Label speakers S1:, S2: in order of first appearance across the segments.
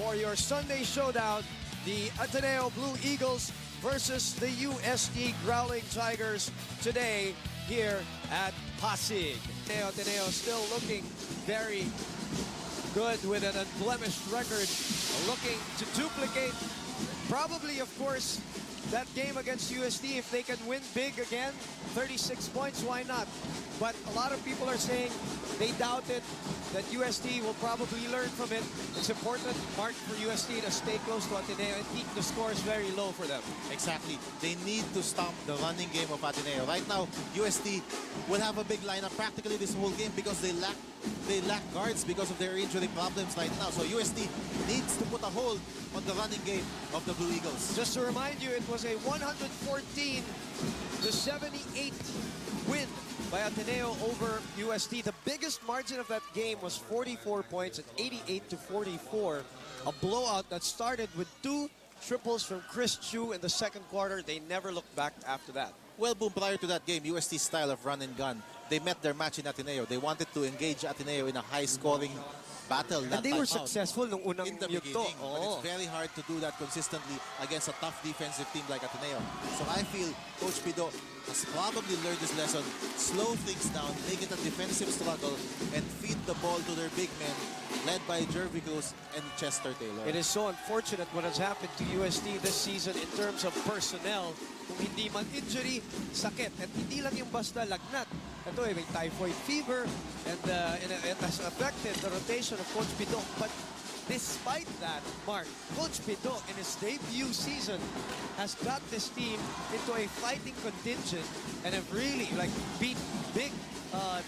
S1: for your Sunday showdown, the Ateneo Blue Eagles versus the UST Growling Tigers today here at Pasig. Ateneo still looking very good with an unblemished record, looking to duplicate probably, of course, that game against UST. If they can win big again, 36 points, why not? But a lot of people are saying they doubt it, that UST will probably learn from it. It's important, Mark, for UST to stay close to Ateneo and keep the scores very low for them.
S2: Exactly. They need to stop the running game of Ateneo. Right now, UST will have a big lineup practically this whole game because they lack guards because of their injury problems right now. So UST needs to put a hold on the running game of the Blue Eagles.
S1: Just to remind you, it was a 114-78 win by Ateneo over UST. The biggest margin of that game was 44 points at 88-44. A blowout that started with 2 triples from Chris Chu in the second quarter. They never looked back after that.
S2: Well, Boom, prior to that game, UST's style of run and gun, they met their match in Ateneo. They wanted to engage Ateneo in a high-scoring battle.
S1: And they were successful nung unang
S2: in the beginning, but it's very hard to do that consistently against a tough defensive team like Ateneo. So I feel Coach Pido has probably learned this lesson. Slow things down, make it a defensive struggle, and feed the ball to their big men, led by Jervy Cruz and Chester Taylor.
S1: It is so unfortunate what has happened to UST this season in terms of personnel. Kung hindi man injury, sakit. At hindi lang yung basta lagnat. Ito may typhoid fever, and it has affected the rotation of Coach Pido. But despite that, Mark, Coach Pido in his debut season has got this team into a fighting contingent and have really beat big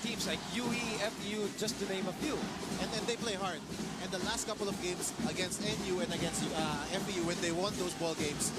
S1: teams like UE, FU, just to name a few.
S2: And they play hard. And the last couple of games against NU and against FU, when they won those ball games,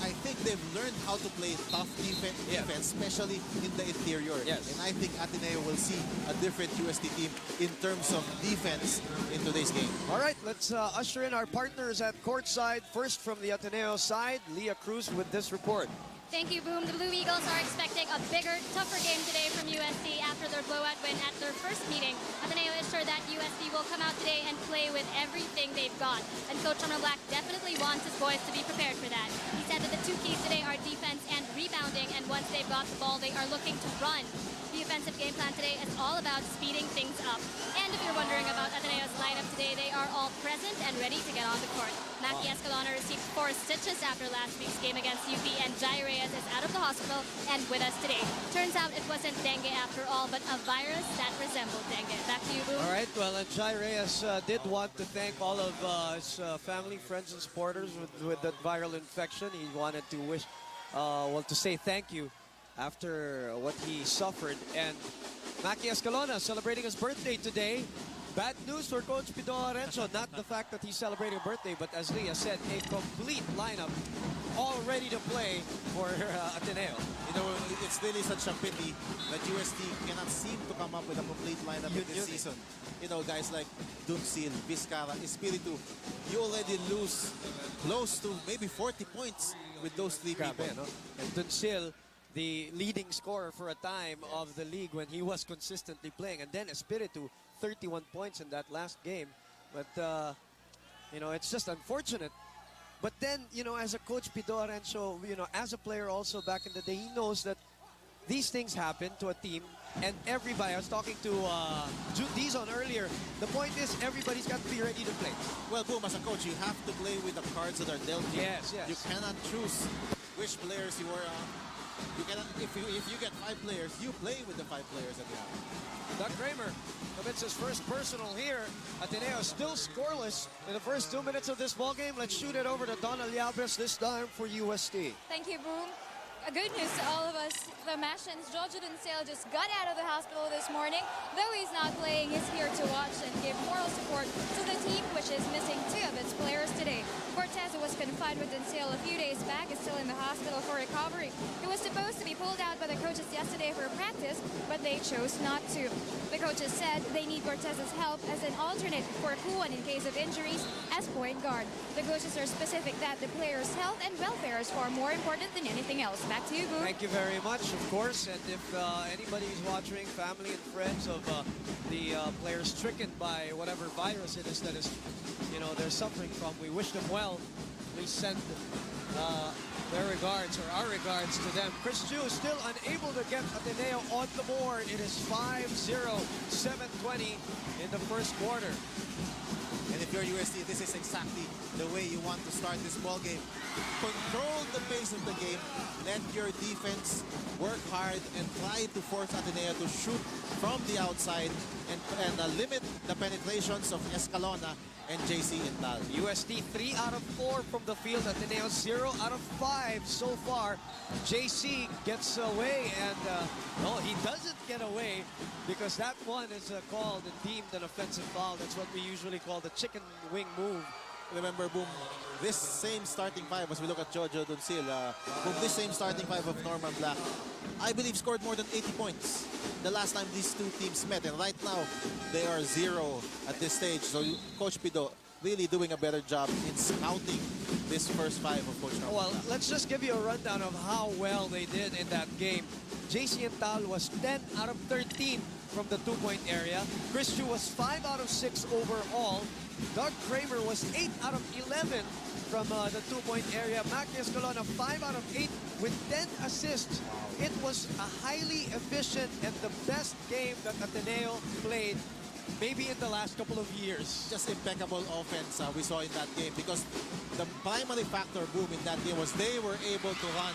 S2: I think they've learned how to play tough defense, especially in the interior.
S1: Yes.
S2: And I think Ateneo will see a different UST team in terms of defense in today's game.
S1: All right, let's usher in our partners at courtside. First from the Ateneo side, Jervy Cruz with this report.
S3: Thank you, Boom. The Blue Eagles are expecting a bigger, tougher game today from UST after their blowout win at their first meeting. Ateneo is sure that UST will come out today and play with everything they've got. And Coach Summer Black definitely wants his boys to be prepared for that. He said that the 2 keys today are defense and rebounding, and once they've got the ball, they are looking to run. The offensive game plan today is all about speeding things up. And if you're wondering about Ateneo's lineup today, they are all present and ready to get on the court. Maki Escalona received 4 stitches after last week's game against UP, and Jai Reyes is out of the hospital and with us today. Turns out it wasn't dengue after all, but a virus that resembled dengue. Back to you, Boom.
S1: All right, well, Jai Reyes did want to thank all of his family, friends, and supporters with that viral infection. He wanted to wish, to say thank you after what he suffered. And Maki Escalona celebrating his birthday today. Bad news for Coach Pido Arenzo, not the fact that he's celebrating a birthday, but as Leah said, a complete lineup all ready to play for Ateneo.
S2: You know, it's really such a pity that UST cannot seem to come up with a complete lineup this season. You know, guys like Dunsil, Vizcara, Espiritu, you already lose close to maybe 40 points with those 3 people.
S1: No? And Dunsil, the leading scorer for a time of the league when he was consistently playing. And then Espiritu, 31 points in that last game. But, you know, it's just unfortunate. But then, you know, as a coach, Pido Arenzo, you know, as a player also back in the day, he knows that these things happen to a team. And everybody, I was talking to Dizon earlier, the point is everybody's got to be ready to play.
S2: Well, Boom, as a coach, you have to play with the cards that are dealt to you.
S1: Yes, yes.
S2: You cannot choose which players you are you cannot, if you get 5 players, you play with the 5 players that you have.
S1: Doug Kramer commits his first personal here. Ateneo still scoreless in the first 2 minutes of this ball game. Let's shoot it over to Donna Liabres, this time for UST.
S4: Thank you, Boom. Good news to all of us, the Mashins. Jojo Dunsale just got out of the hospital this morning. Though he's not playing, he's here to watch and give moral support to the team, which is missing 2 of its players today. Cortez, who was confined with Dunsale a few days back, is still in the hospital for recovery. He was supposed to be pulled out by the coaches yesterday for practice, but they chose not to. The coaches said they need Cortez's help as an alternate for Kuan in case of injuries, as point guard. The coaches are specific that the players' health and welfare is far more important than anything else. Back to you, Boo.
S1: Thank you very much, of course. And if anybody is watching, family and friends of the players stricken by whatever virus it is that is, they're suffering from, we wish them well. Please send their regards, or our regards, to them. Chris Chu still unable to get Ateneo on the board. It is 5-0, 7:20 in the first quarter.
S2: And if you're UST, this is exactly the way you want to start this ball game. Control the pace of the game. Let your defense work hard and try to force Ateneo to shoot from the outside and limit the penetrations of Escalona and JC Intal.
S1: UST 3 out of 4 from the field. Ateneo 0 out of 5 so far. JC gets away, and no, he doesn't get away because that one is called and deemed an offensive foul. That's what we usually call the chicken wing move.
S2: Remember, Boom, this same starting five, as we look at Jojo Doncil, Boom, this same starting five of Norman Black, I believe scored more than 80 points the last time these two teams met. And right now, they are 0 at this stage. So Coach Pido really doing a better job in scouting this first five of Coach Norman.
S1: Well, let's just give you a rundown of how well they did in that game. JC Intal was 10 out of 13 from the two-point area. Chris Chu was 5 out of 6 overall. Doug Kramer was 8 out of 11 from the two-point area. Mackie Escalona 5 out of 8 with 10 assists. It was a highly efficient and the best game that Ateneo played maybe in the last couple of years.
S2: Just impeccable offense we saw in that game, because the primary factor, Boom, in that game was they were able to run.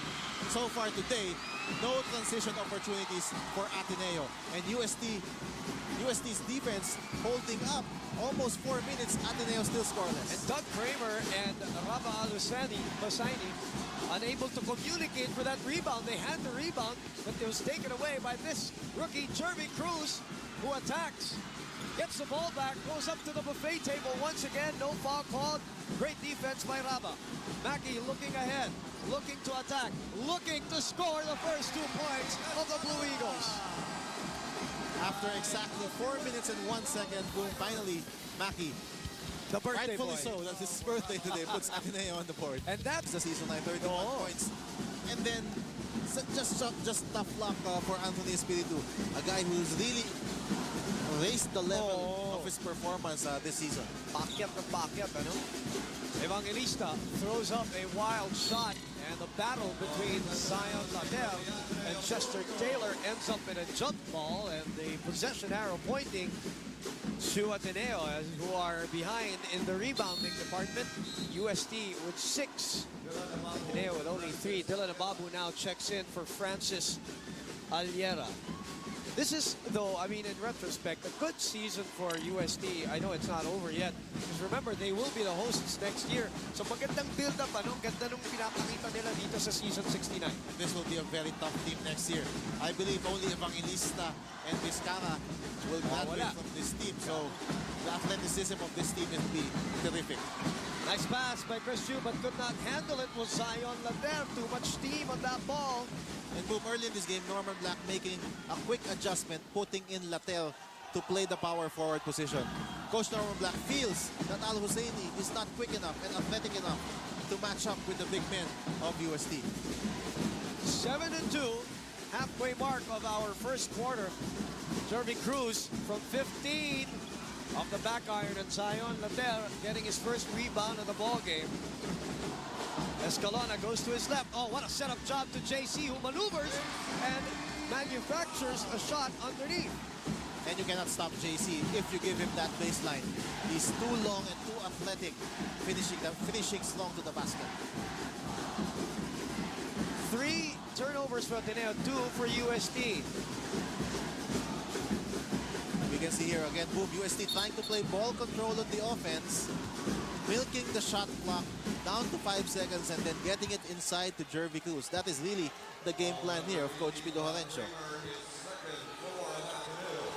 S2: So far today, no transition opportunities for Ateneo. And UST's defense holding up almost 4 minutes. Ateneo still scoreless.
S1: And Doug Kramer and Rava Alusani unable to communicate for that rebound. They had the rebound, but it was taken away by this rookie, Jervy Cruz, who attacks. Gets the ball back, goes up to the buffet table once again. No foul called. Great defense by Rava. Mackie looking ahead, looking to attack, looking to score the first 2 points of the Blue Eagles.
S2: After exactly 4 minutes and 1 second, Boom, finally, Mackie,
S1: The birthday
S2: rightfully
S1: boy.
S2: so, that's his birthday today, puts Ateneo on the board.
S1: And that's
S2: the season high, 31 points. And then, just tough luck for Anthony Espiritu, a guy who's really raised the level of his performance this season.
S1: Pakyat na pakyat, ano? Evangelista throws up a wild shot, and the battle between Zion Latel and Chester Taylor ends up in a jump ball, and the possession arrow pointing to Ateneo, who are behind in the rebounding department. UST with 6. Ateneo with only 3. Dylan Ababou now checks in for Francis Aliera. This is, though, I mean, in retrospect, a good season for UST. I know it's not over yet. Because remember, they will be the hosts next year. So magandang build-up, ano? Ganda nung pinapakita nila dito sa season 69.
S2: This will be a very tough team next year. I believe only Evangelista and Vizcara will graduate from this team. So the athleticism of this team will be terrific.
S1: Nice pass by Chris Chu, but could not handle it was Zion Later. Too much steam on that ball.
S2: And Boom, early in this game, Norman Black making a quick adjustment, putting in Latel to play the power forward position. Coach Norman Black feels that Al Husseini is not quick enough and athletic enough to match up with the big men of UST.
S1: 7-2, halfway mark of our first quarter. Jervy Cruz from 15 off the back iron, and Zion Later getting his first rebound of the ball game. Escalona goes to his left. Oh, what a setup job to JC, who maneuvers and manufactures a shot underneath.
S2: And you cannot stop JC if you give him that baseline. He's too long and too athletic, finishing long to the basket.
S1: 3 turnovers for Ateneo, 2 for UST.
S2: We can see here again, Boom, UST trying to play ball control on the offense, milking the shot clock down to 5 seconds and then getting it inside to Jervy Cruz. That is really the game plan here of Coach Pido Horencio.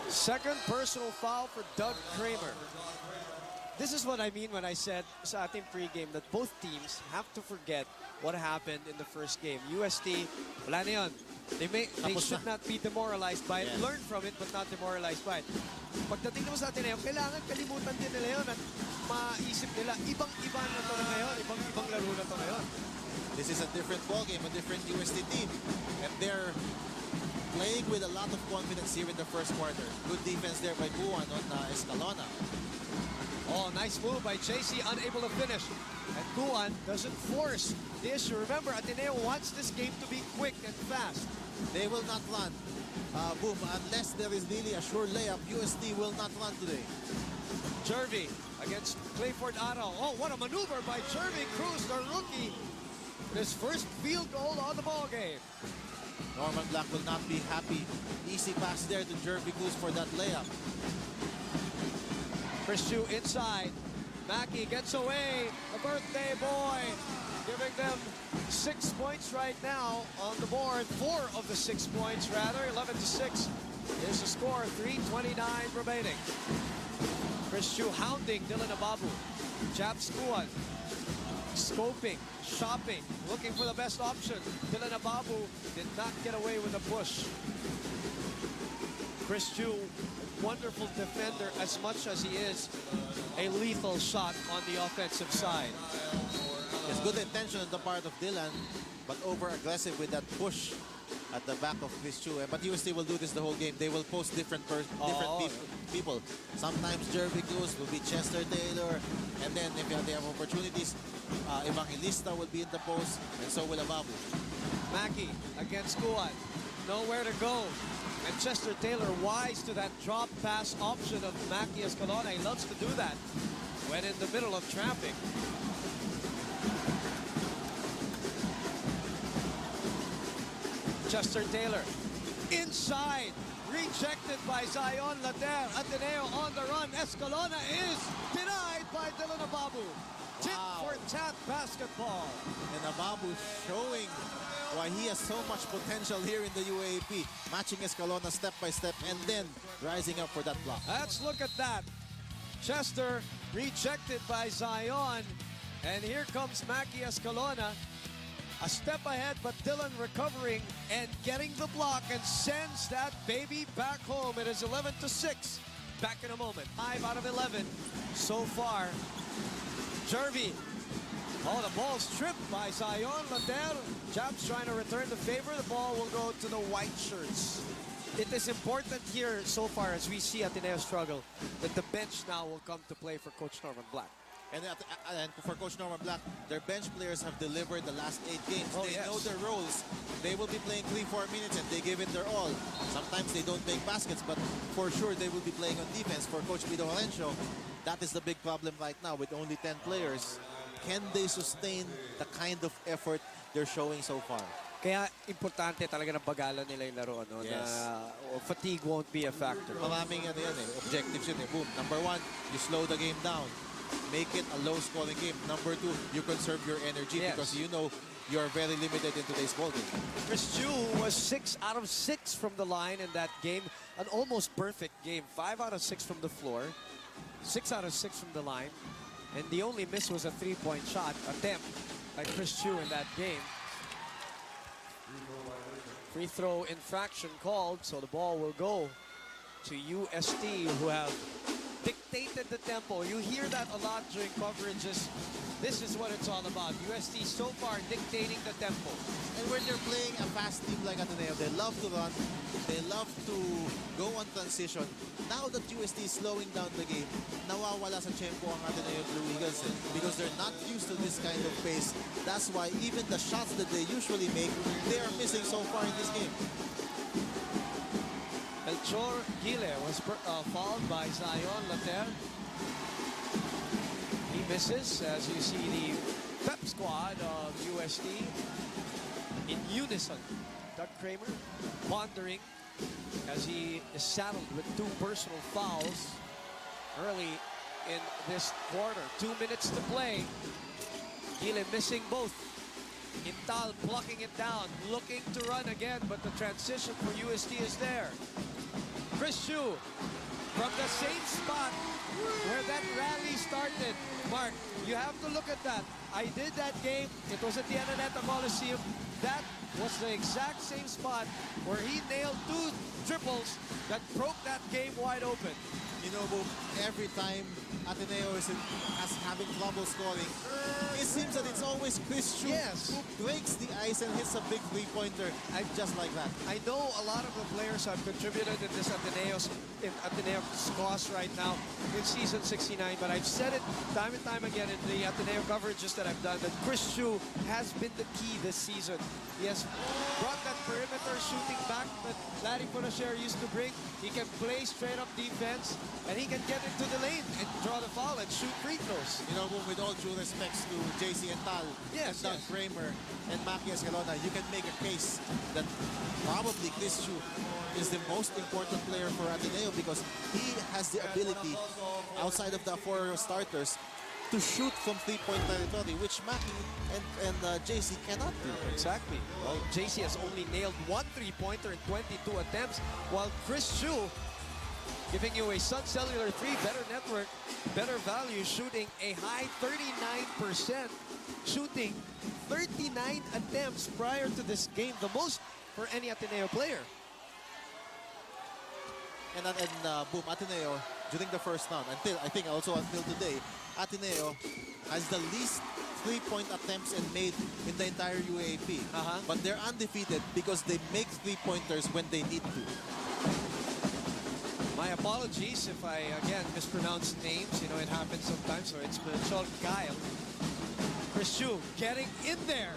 S1: Second personal foul for Doug Kramer. This is what I mean when I said sa ating pregame that both teams have to forget what happened in the first game. UST, wala na yun. They
S2: Tapos
S1: should
S2: na.
S1: not be demoralized by it.
S2: Yes.
S1: Learn from it, but not demoralized by it. Pagdating naman sa Ateneo, kailangan kalimutan din nila yun at maisip nila, ibang-iba na to na ngayon, ibang-ibang laro na to ngayon.
S2: This is a different ballgame, a different UST team. And they're playing with a lot of confidence here in the first quarter. Good defense there by Buwan on Escalona.
S1: Oh, nice move by JC, unable to finish. And Buwan doesn't force the issue. Remember, Ateneo wants this game to be quick and fast.
S2: They will not run. Boom, unless there is really a sure layup, UST will not run today.
S1: Jervy against Clayford Aro. Oh, what a maneuver by Jervy Cruz, the rookie. His first field goal on the ball game.
S2: Norman Black will not be happy. Easy pass there to Jervy Cruz for that layup.
S1: Chris Chu inside. Mackey gets away. The birthday boy giving them 6 points right now on the board. 4 of the 6 points, rather. 11-6 is the score. 3:29 remaining. Chris Chu hounding Dylan Ababou. Jab Skuan. Scoping, shopping, looking for the best option. Dylan Ababou did not get away with a push. Chris Chu, wonderful defender as much as he is a lethal shot on the offensive side.
S2: It's good intention on the part of Dylan, but over-aggressive with that push at the back of Chris Chu. But UST will do this the whole game. They will post different people. Sometimes Jervy Cruz will be Chester Taylor, and then if they have opportunities, Evangelista will be in the post, and so will Ababou.
S1: Mackey against Kuan. Nowhere to go. And Chester Taylor wise to that drop pass option of Mackey Escalona. He loves to do that when in the middle of traffic. Chester Taylor inside, rejected by Zion Later. Ateneo on the run. Escalona is denied by Dylan Ababou. Tit for tat basketball.
S2: And Ababou showing why he has so much potential here in the UAAP. Matching Escalona step by step and then rising up for that block.
S1: Let's look at that. Chester rejected by Zion. And here comes Mackey Escalona. A step ahead, but Dylan recovering and getting the block and sends that baby back home. It is 11-6. Back in a moment. 5 out of 11 so far. Jervy. Oh, the ball's tripped by Zion Later. Jab's trying to return the favor. The ball will go to the white shirts. It is important here so far as we see Ateneo struggle that the bench now will come to play for Coach Norman Black.
S2: And for Coach Norman Black, their bench players have delivered the last 8 games.
S1: Oh,
S2: they
S1: yes.
S2: know their roles. They will be playing 3-4 minutes and they give it their all. Sometimes they don't make baskets, but for sure they will be playing on defense. For Coach Pido Valencio, that is the big problem right now with only 10 players. Can they sustain the kind of effort they're showing so far?
S1: Kaya importante talaga na bagalan nila yung laro, no?
S2: Yes.
S1: Na fatigue won't be a factor.
S2: Maraming objectives yun. Boom. Number 1, you slow the game down. Make it a low-scoring game. Number 2, you conserve your energy because you know you're very limited in today's ballgame.
S1: Chris Chu was 6 out of 6 from the line in that game. An almost perfect game. 5 out of 6 from the floor. 6 out of 6 from the line. And the only miss was a 3-point shot attempt by Chris Chu in that game. Free throw infraction called, so the ball will go to UST, who have dictated the tempo. You hear that a lot during coverages. This is what it's all about. UST so far dictating the tempo.
S2: And when you're playing a fast team like Ateneo, they love to run. They love to go on transition. Now that UST is slowing down the game, nawawala sa tempo ang Ateneo Blue Eagles because they're not used to this kind of pace. That's why even the shots that they usually make, they are missing so far in this game.
S1: Melchor Gile was fouled by Zion Later. He misses as you see the pep squad of UST in unison. Doug Kramer pondering as he is saddled with 2 personal fouls early in this quarter. 2 minutes to play. Gile missing both. Intal blocking it down, looking to run again, but the transition for UST is there. Chris Chu from the same spot where that rally started. Mark, you have to look at that. I did that game. It was at the Ateneo Coliseum. That was the exact same spot where he nailed 2 triples that broke that game wide open.
S2: You know, Boom, every time Ateneo is having trouble scoring, it seems that it's always Chris Chu who breaks the ice and hits a big three-pointer just like that.
S1: I know a lot of the players have contributed in this Ateneo's cause right now in season 69, but I've said it time and time again in the Ateneo coverages that I've done that Chris Chu has been the key this season. He has brought that perimeter shooting back that Larry Punacher used to bring. He can play straight up defense, and he can get into the lane and draw the foul and shoot free throws.
S2: You know, with all due respects to JC Intal, and Doug Kramer, and Maki Escalona, you can make a case that probably Chris Chu is the most important player for Ateneo because he has the ability, outside of the 4 starters, to shoot from three-point territory, which Maki and JC cannot do.
S1: Exactly. Well, JC has only nailed 1 3-pointer in 22 attempts, while Chris Chu giving you a Sun Cellular 3, better network, better value, shooting a high 39%, shooting 39 attempts prior to this game, the most for any Ateneo player.
S2: And Boom, Ateneo, during the first round, I think also until today, Ateneo has the least three-point attempts and made in the entire UAAP. But they're undefeated because they make three-pointers when they need to.
S1: My apologies if I, again, mispronounce names. You know, it happens sometimes. So it's Menchol Kyle. Chris Chu getting in there.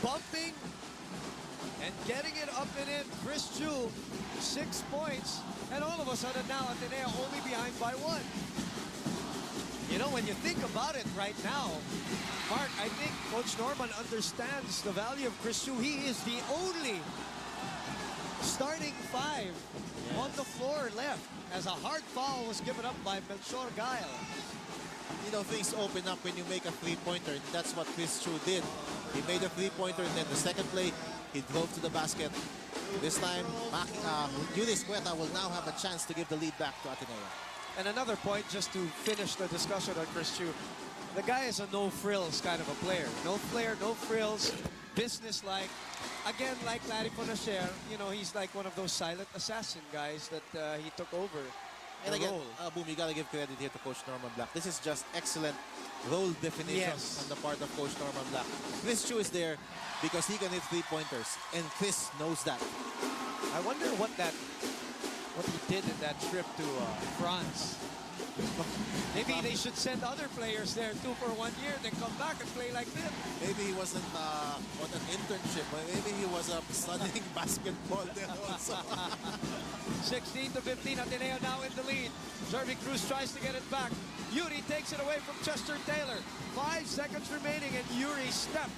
S1: Bumping and getting it up and in. Chris Chu, 6 points. And all of a sudden now, Ateneo only behind by 1. You know, when you think about it right now, Mark, I think Coach Norman understands the value of Chris Chu. He is the only starting 5 on the floor left as a hard foul was given up by Melchor Gael.
S2: You know, things open up when you make a three-pointer, and that's what Chris Chu did. He made a three-pointer, and then the second play, he drove to the basket. This time, Yudis Cueta will now have a chance to give the lead back to Ateneo.
S1: And another point, just to finish the discussion on Chris Chu, the guy is a no-frills kind of a player. No flair, no frills, business-like. Again, like Larry Punacher, you know, he's like one of those silent assassin guys that he took over.
S2: And again, Boom, you got to give credit here to Coach Norman Black. This is just excellent role definition on the part of Coach Norman Black. Chris Chu is there because he can hit three-pointers, and Chris knows that.
S1: I wonder what he did in that trip to France. Maybe they should send other players there too for 1 year, then come back and play like this.
S2: Maybe he wasn't on an internship, but maybe he was studying basketball there also.
S1: 16-15, Ateneo now in the lead. Jervy Cruz tries to get it back. Yuri takes it away from Chester Taylor. 5 seconds remaining, and Yuri stepped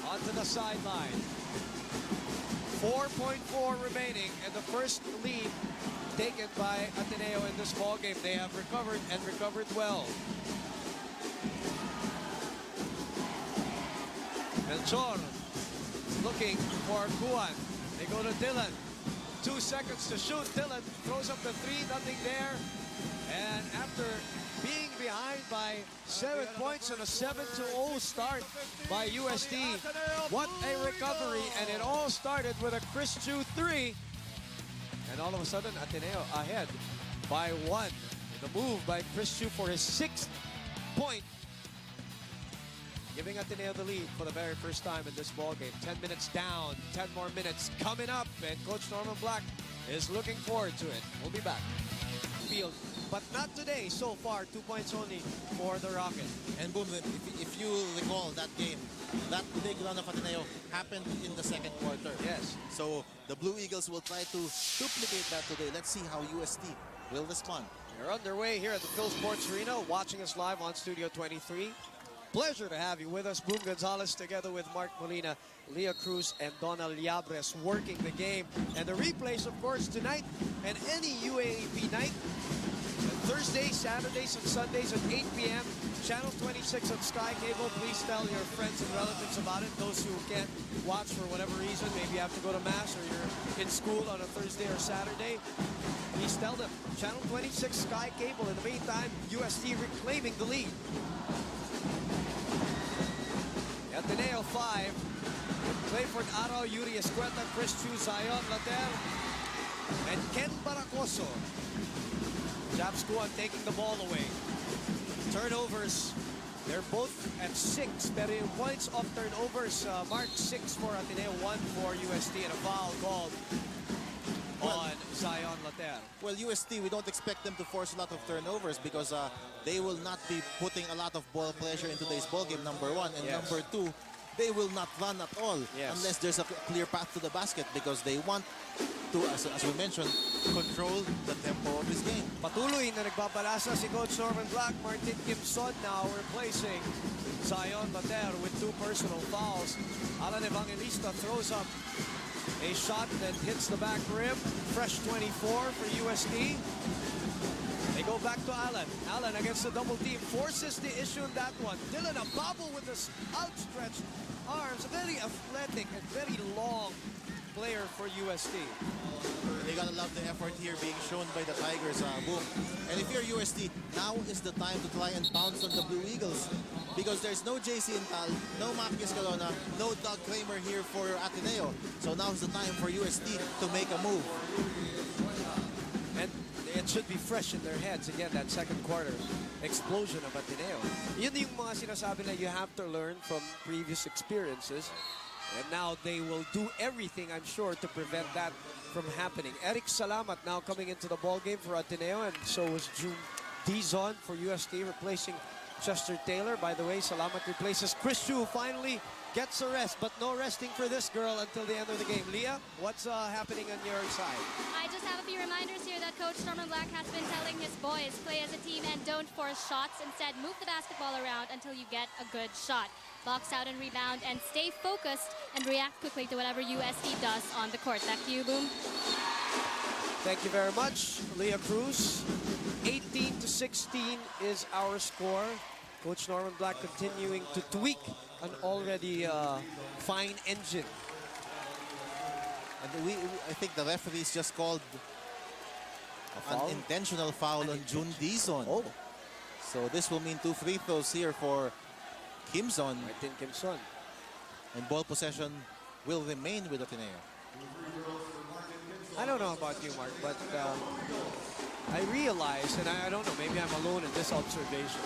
S1: onto the sideline. 4.4 remaining, and the first lead taken by Ateneo in this ball game. They have recovered and recovered well. Melchor looking for Kuan. They go to Dylan. 2 seconds to shoot. Dylan throws up the 3, nothing there. And after being behind by 7 points and a 7-0 start by UST, what a recovery. And it all started with a Chris Chu 3. And all of a sudden, Ateneo ahead by 1. The move by Chris Chu for his 6th point, giving Ateneo the lead for the very first time in this ball game. 10 minutes down, 10 more minutes coming up, and Coach Norman Black is looking forward to it. We'll be back. Field, but not today. So far, 2 points only for the Rocket.
S2: And Boom, if you recall that game, that big run of Ateneo happened in the second quarter.
S1: Yes.
S2: So the Blue Eagles will try to duplicate that today. Let's see how UST will respond.
S1: We're underway here at the Phil Sports Arena, watching us live on Studio 23. Pleasure to have you with us. Boom Gonzalez together with Mark Molina, Leah Cruz, and Donald Liabres working the game. And the replays, of course, tonight and any UAAP night Thursdays, Saturdays, and Sundays at 8 p.m. Channel 26 on Sky Cable. Please tell your friends and relatives about it. Those who can't watch for whatever reason, maybe you have to go to Mass or you're in school on a Thursday or Saturday, please tell them. Channel 26 Sky Cable. In the meantime, UST reclaiming the lead. Ateneo 5. Clayford Arao, Yuri Escueta, Chris Chu, Zion Later, and Ken Baracoso. Jap Squad taking the ball away. Turnovers, they're both at 6, pero yung points of turnovers, mark 6 for Ateneo, 1 for UST, and a foul called on Zion Later.
S2: Well, UST, we don't expect them to force a lot of turnovers because they will not be putting a lot of ball pressure in today's ball game, number one. And number two, they will not run at all unless there's a clear path to the basket because they want to, as we mentioned, control the tempo of this game.
S1: Patuloy na nagbabalasa si Coach Norman Black. Martin Kimson now replacing Zion Later with 2 personal fouls. Alan Evangelista throws up a shot that hits the back rim. Fresh 24 for UST. They go back to Alan. Alan against the double team. Forces the issue in that one. Dylan Ababou with his outstretched arms. A very athletic and very long player for UST.
S2: They gotta love the effort here being shown by the Tigers, Boom. And if you're UST, now is the time to try and pounce on the Blue Eagles because there's no JC Intal, no Maki Escalona, no Doug Kramer here for Ateneo. So now's the time for UST to make a move.
S1: And it should be fresh in their heads again, that second quarter explosion of Ateneo. Yun yung mga sinasabi na you have to learn from previous experiences. And now they will do everything, I'm sure, to prevent that from happening. Eric Salamat now coming into the ball game for Ateneo, and so was June Dizon for UST, replacing Chester Taylor. By the way, Salamat replaces Chris Chu, finally gets a rest, but no resting for this girl until the end of the game. Leah, what's happening on your side?
S3: I just have a few reminders here that Coach Norman Black has been telling his boys, play as a team and don't force shots. Instead, move the basketball around until you get a good shot. Box out and rebound and stay focused and react quickly to whatever UST does on the court. Back to you, Boom.
S1: Thank you very much, Leah Cruz. 18-16 is our score. Coach Norman Black continuing to tweak an already fine engine.
S2: And I think the referees just called an intentional foul on June Dizon.
S1: Oh.
S2: So this will mean 2 free throws here for Kimson.
S1: Martin Kimson.
S2: And ball possession will remain with Ateneo.
S1: I don't know about you, Mark, but I realize, and I don't know, maybe I'm alone in this observation,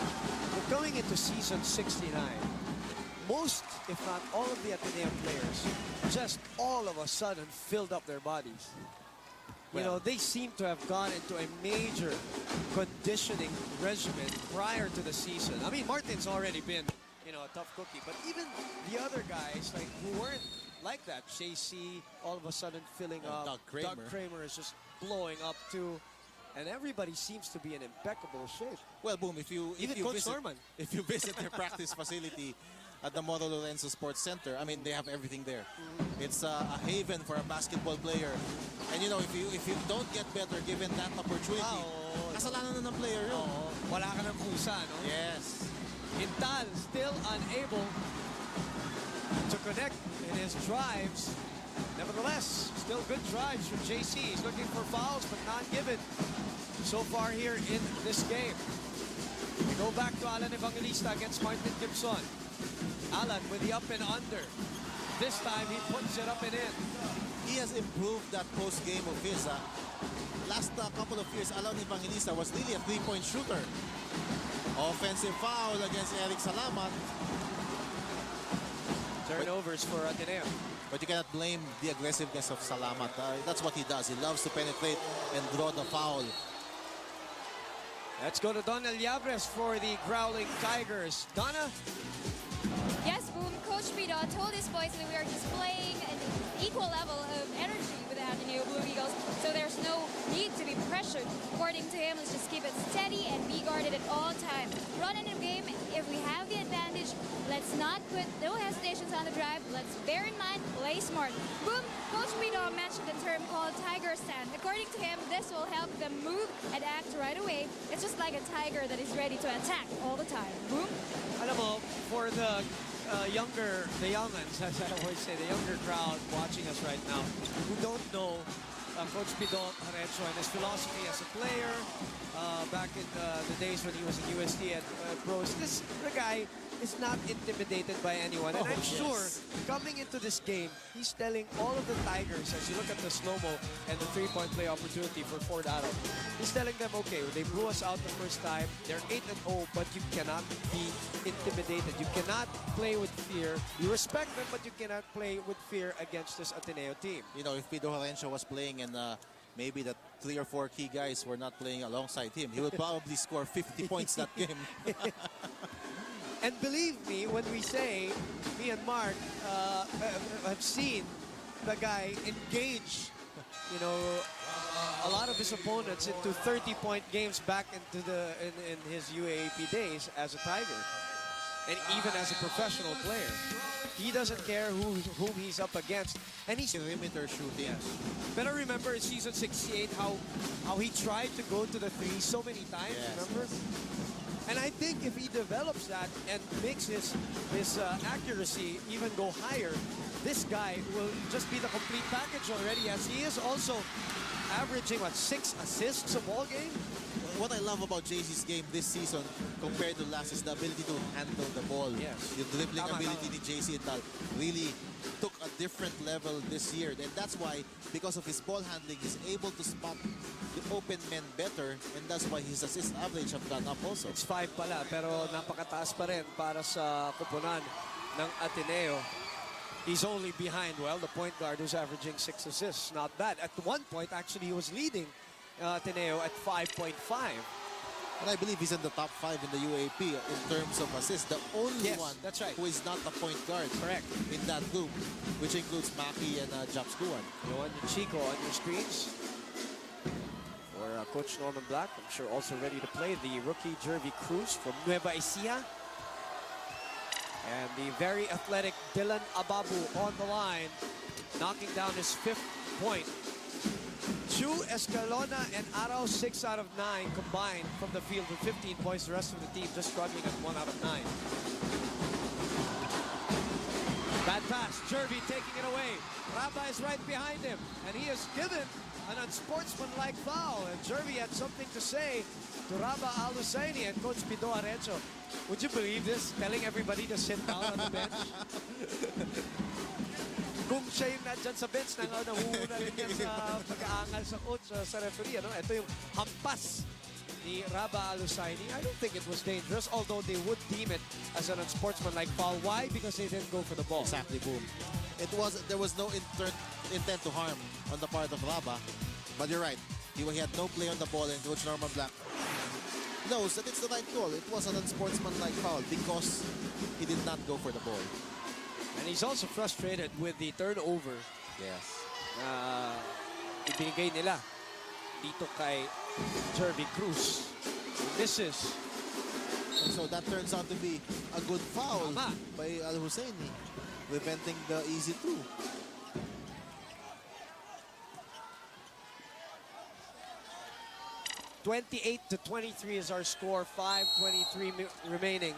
S1: but going into season 69, most, if not all of the Ateneo players, just all of a sudden filled up their bodies. You know, they seem to have gone into a major conditioning regimen prior to the season. I mean, Martin's already been, you know, a tough cookie, but even the other guys, like, who weren't like that, JC, all of a sudden filling up.
S2: Doug
S1: Kramer is just blowing up too. And everybody seems to be in impeccable shape.
S2: Well, Boom, if you visit their practice facility at the Moro Lorenzo Sports Center, I mean, they have everything there. It's a haven for a basketball player. And you know, if you don't get better given that opportunity, kasalanan na ng player yun.
S1: Wala ka ng pusa, no?
S2: Yes.
S1: Intal still unable to connect in his drives. Nevertheless, still good drives from JC. He's looking for fouls, but not given so far here in this game. We go back to Alan Evangelista against Martin Kimson. Alan with the up and under. This time he puts it up and in.
S2: He has improved that post game of his. Last couple of years, Alan Evangelista was really a three-point shooter. Offensive foul against Eric Salamat.
S1: Turnovers for Ateneo.
S2: But you cannot blame the aggressiveness of Salamat. That's what he does. He loves to penetrate and draw the foul.
S1: Let's go to Donna Llabres for the Growling Tigers. Donna?
S4: Yes, Boom. Coach Pido told his boys that we are displaying an equal level of energy with the Ateneo Blue Eagles, so there's no need to be pressured. According to him, let's just keep it steady and be guarded at all times. Run in the game, if we have the advantage, let's not put no hesitations defense on the drive. Let's bear in mind, play smart. Boom! Coach Pido mentioned the term called tiger stand. According to him, this will help them move and act right away. It's just like a tiger that is ready to attack all the time. Boom!
S1: Alam mo, for the youngins, as I always say, the younger crowd watching us right now, who don't know Coach Pido Arencio and his philosophy as a player back in the days when he was in UST and pros, the guy is not intimidated by anyone. And I'm sure coming into this game, he's telling all of the Tigers, as you look at the slow-mo and the three-point play opportunity for Ford Arrow, he's telling them, okay, they blew us out the first time. They're 8-0, but you cannot be intimidated. You cannot play with fear. You respect them, but you cannot play with fear against this Ateneo team.
S2: You know, if Pido Arencio was playing and maybe the 3 or 4 key guys were not playing alongside him, he would probably score 50 points that game.
S1: And believe me, when we say, me and Mark have seen the guy engage, you know, a lot of his opponents into 30-point games back into in his UAAP days as a Tiger, and even as a professional player. He doesn't care whom he's up against, and he's
S2: Perimeter shooting.
S1: But I remember in season 68 how he tried to go to the three so many times. Remember? And I think if he develops that and makes his accuracy even go higher, this guy will just be the complete package already, as he is also averaging, what, 6 assists a ball game?
S2: What I love about JC's game this season compared to last is the ability to handle the ball.
S1: Yes.
S2: The dribbling ability ni JC Intal really took a different level this year. And that's why, because of his ball handling, he's able to spot the open men better. And that's why his assist average have gone up also.
S1: It's 5 pala, pero napakataas pa rin para sa kupunan ng Ateneo. He's only behind, well, the point guard who's averaging 6 assists. Not bad. At one point, actually, he was leading Ateneo at 5.5.
S2: And I believe he's in the top 5 in the UAP in terms of assists. The only one
S1: that's right,
S2: who is not the point guard.
S1: Correct.
S2: In that group, which includes Maki and Japs Kuan.
S1: Yohan Chico on your screens for Coach Norman Black. I'm sure also ready to play the rookie Jervy Cruz from Nueva Ecija. And the very athletic Dylan Ababou on the line, knocking down his 5th point. 2 Escalona and Arao, 6 out of 9 combined from the field with 15 points. The rest of the team just struggling at 1 out of 9. Bad pass, Jervy taking it away. Rabba is right behind him, and he is given an unsportsmanlike foul. And Jervy had something to say to Rabba Al-Husseini and Coach Pido Arencio. Would you believe this? Telling everybody to sit down on the bench. Kung siya yung nandyan sa bench, nahuhuna rin yan sa pag-aangal sa coach, sa referee. Ano? Ito yung hampas ni Rabba Al-Husseini. I don't think it was dangerous, although they would deem it as an unsportsmanlike foul. Why? Because they didn't go for the ball.
S2: Exactly, boom. There was no intent to harm on the part of Rabba. But you're right. He had no play on the ball, and Coach Norman Black knows that it's the right call. It was an unsportsmanlike foul because he did not go for the ball.
S1: And he's also frustrated with the turnover.
S2: Yes.
S1: Ibinigay nila dito kay Jervy Cruz. Misses.
S2: And so that turns out to be a good foul by Al-Husseini, preventing the easy through.
S1: (28-23) is our score. 5:23 remaining.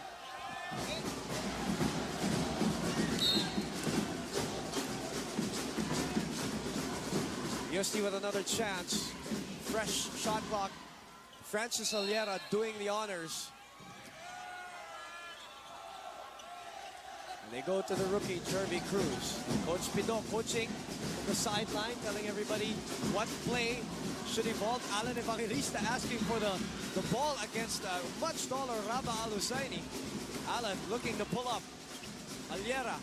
S1: UST with another chance. Fresh shot clock. Francis Aliera doing the honors. And they go to the rookie, Jervy Cruz. Coach Pido coaching from the sideline, telling everybody what play should evolve. Alan Evangelista asking for the ball against a much taller Rabba Al-Husseini. Alan looking to pull up. Aliera